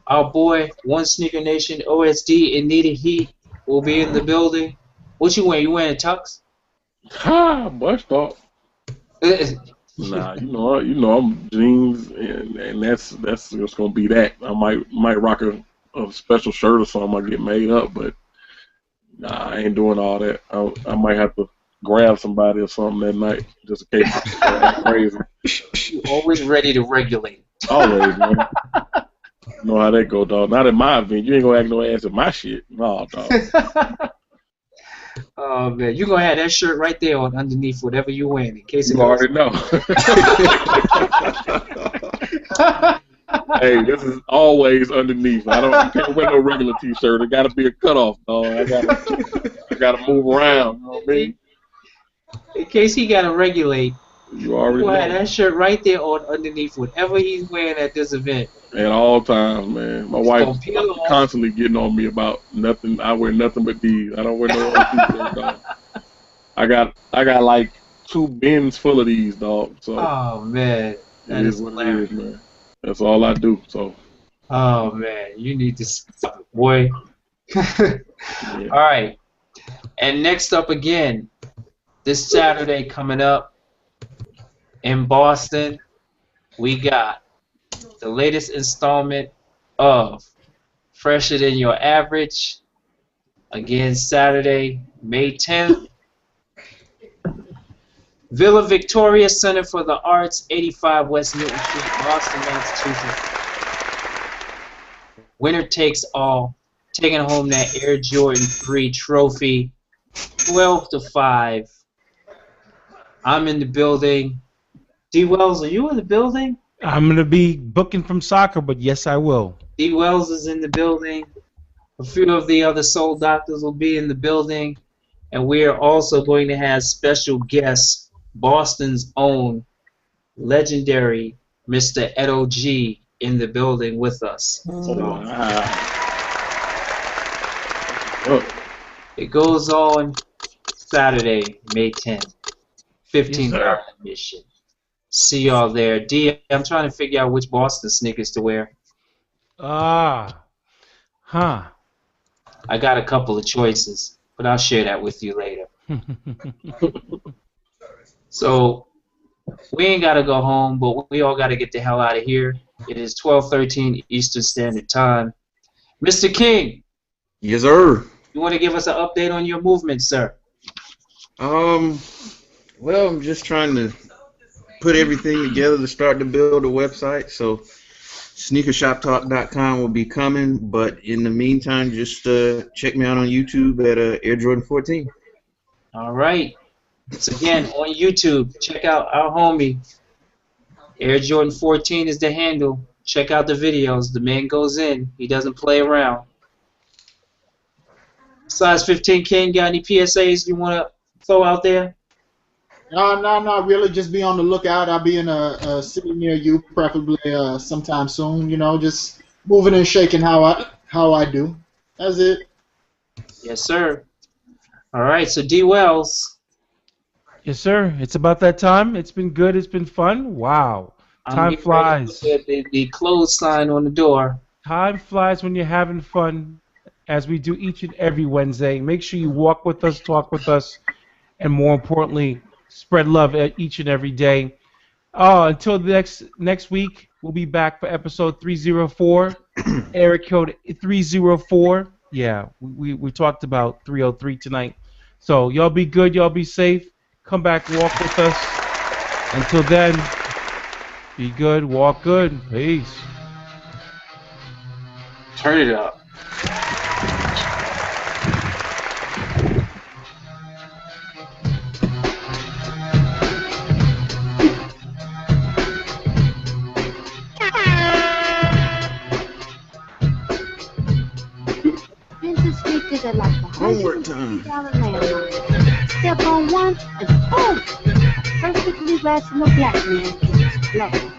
Our boy, One Sneaker Nation, OSD in need of heat, will be in the building. What you wearing? You wearing a tux? Ha! Bust off. Nah, you know I'm jeans, and that's just gonna be that. I might rock a special shirt or something. I get made up, but nah, I ain't doing all that. I might have to grab somebody or something that night just in case it's crazy. Always ready to regulate. Always, man. You know how that go, dog. Not at my event. You ain't gonna act no ass at my shit. No, dog. Oh man, you gonna have that shirt right there on underneath whatever you're wearing in case you already know. Hey, this is always underneath. I can't wear no regular T-shirt. It gotta be a cutoff, dog. I gotta move around. You know what I mean? In case he gotta regulate, you already know. Have that shirt right there on underneath whatever he's wearing at this event. At all times, man. My wife constantly getting on me about nothing. I wear nothing but these. I don't wear no other T-shirts, dog. I got like 2 bins full of these, dog. So oh man, that is what hilarious. It is, man. That's all I do. So. Oh man, you need to stop it, boy. Yeah. All right, and next up again, this Saturday coming up in Boston, we got the latest installment of Fresher Than Your Average. Again, Saturday, May 10th. Villa Victoria Center for the Arts, 85 West Newton Street, Boston, Massachusetts. Winner takes all. Taking home that Air Jordan 3 trophy, 12-5. I'm in the building. D. Wells, are you in the building? I'm going to be booking from soccer, but yes, I will. D. Wells is in the building. A few of the other Sole Doctors will be in the building. And we are also going to have special guests, Boston's own legendary Mr. Edo G in the building with us. It goes on Saturday, May 10th. $15 admission. See y'all there. D, I'm trying to figure out which Boston sneakers to wear. I got a couple of choices, but I'll share that with you later. So we ain't got to go home, but we all got to get the hell out of here. It is 12:13 Eastern Standard Time. Mr. King. Yes, sir. You want to give us an update on your movement, sir? Well, I'm just trying to put everything together to start to build a website. So sneakershoptalk.com will be coming, but in the meantime, just check me out on YouTube at Air Jordan 14. All right. So again, on YouTube, check out our homie. Air Jordan 14 is the handle. Check out the videos. The man goes in. He doesn't play around. Size 15 King, got any PSAs you want to throw out there? No, really, just be on the lookout. I'll be in a city near you, preferably sometime soon. You know, just moving and shaking how I do. That's it. Yes, sir. All right, so D. Wells. Yes, sir. It's about that time. It's been good. It's been fun. Wow. Time flies. The close sign on the door. Time flies when you're having fun, as we do each and every Wednesday. Make sure you walk with us, talk with us, and more importantly, spread love each and every day. Until next week, we'll be back for episode 304, area code 304. Yeah, we talked about 303 tonight. So y'all be good, y'all be safe. Come back, walk with us. Until then, be good, walk good. Peace. Turn it up. Homework time. Step on one and boom! Perfectly rational black man gets blown.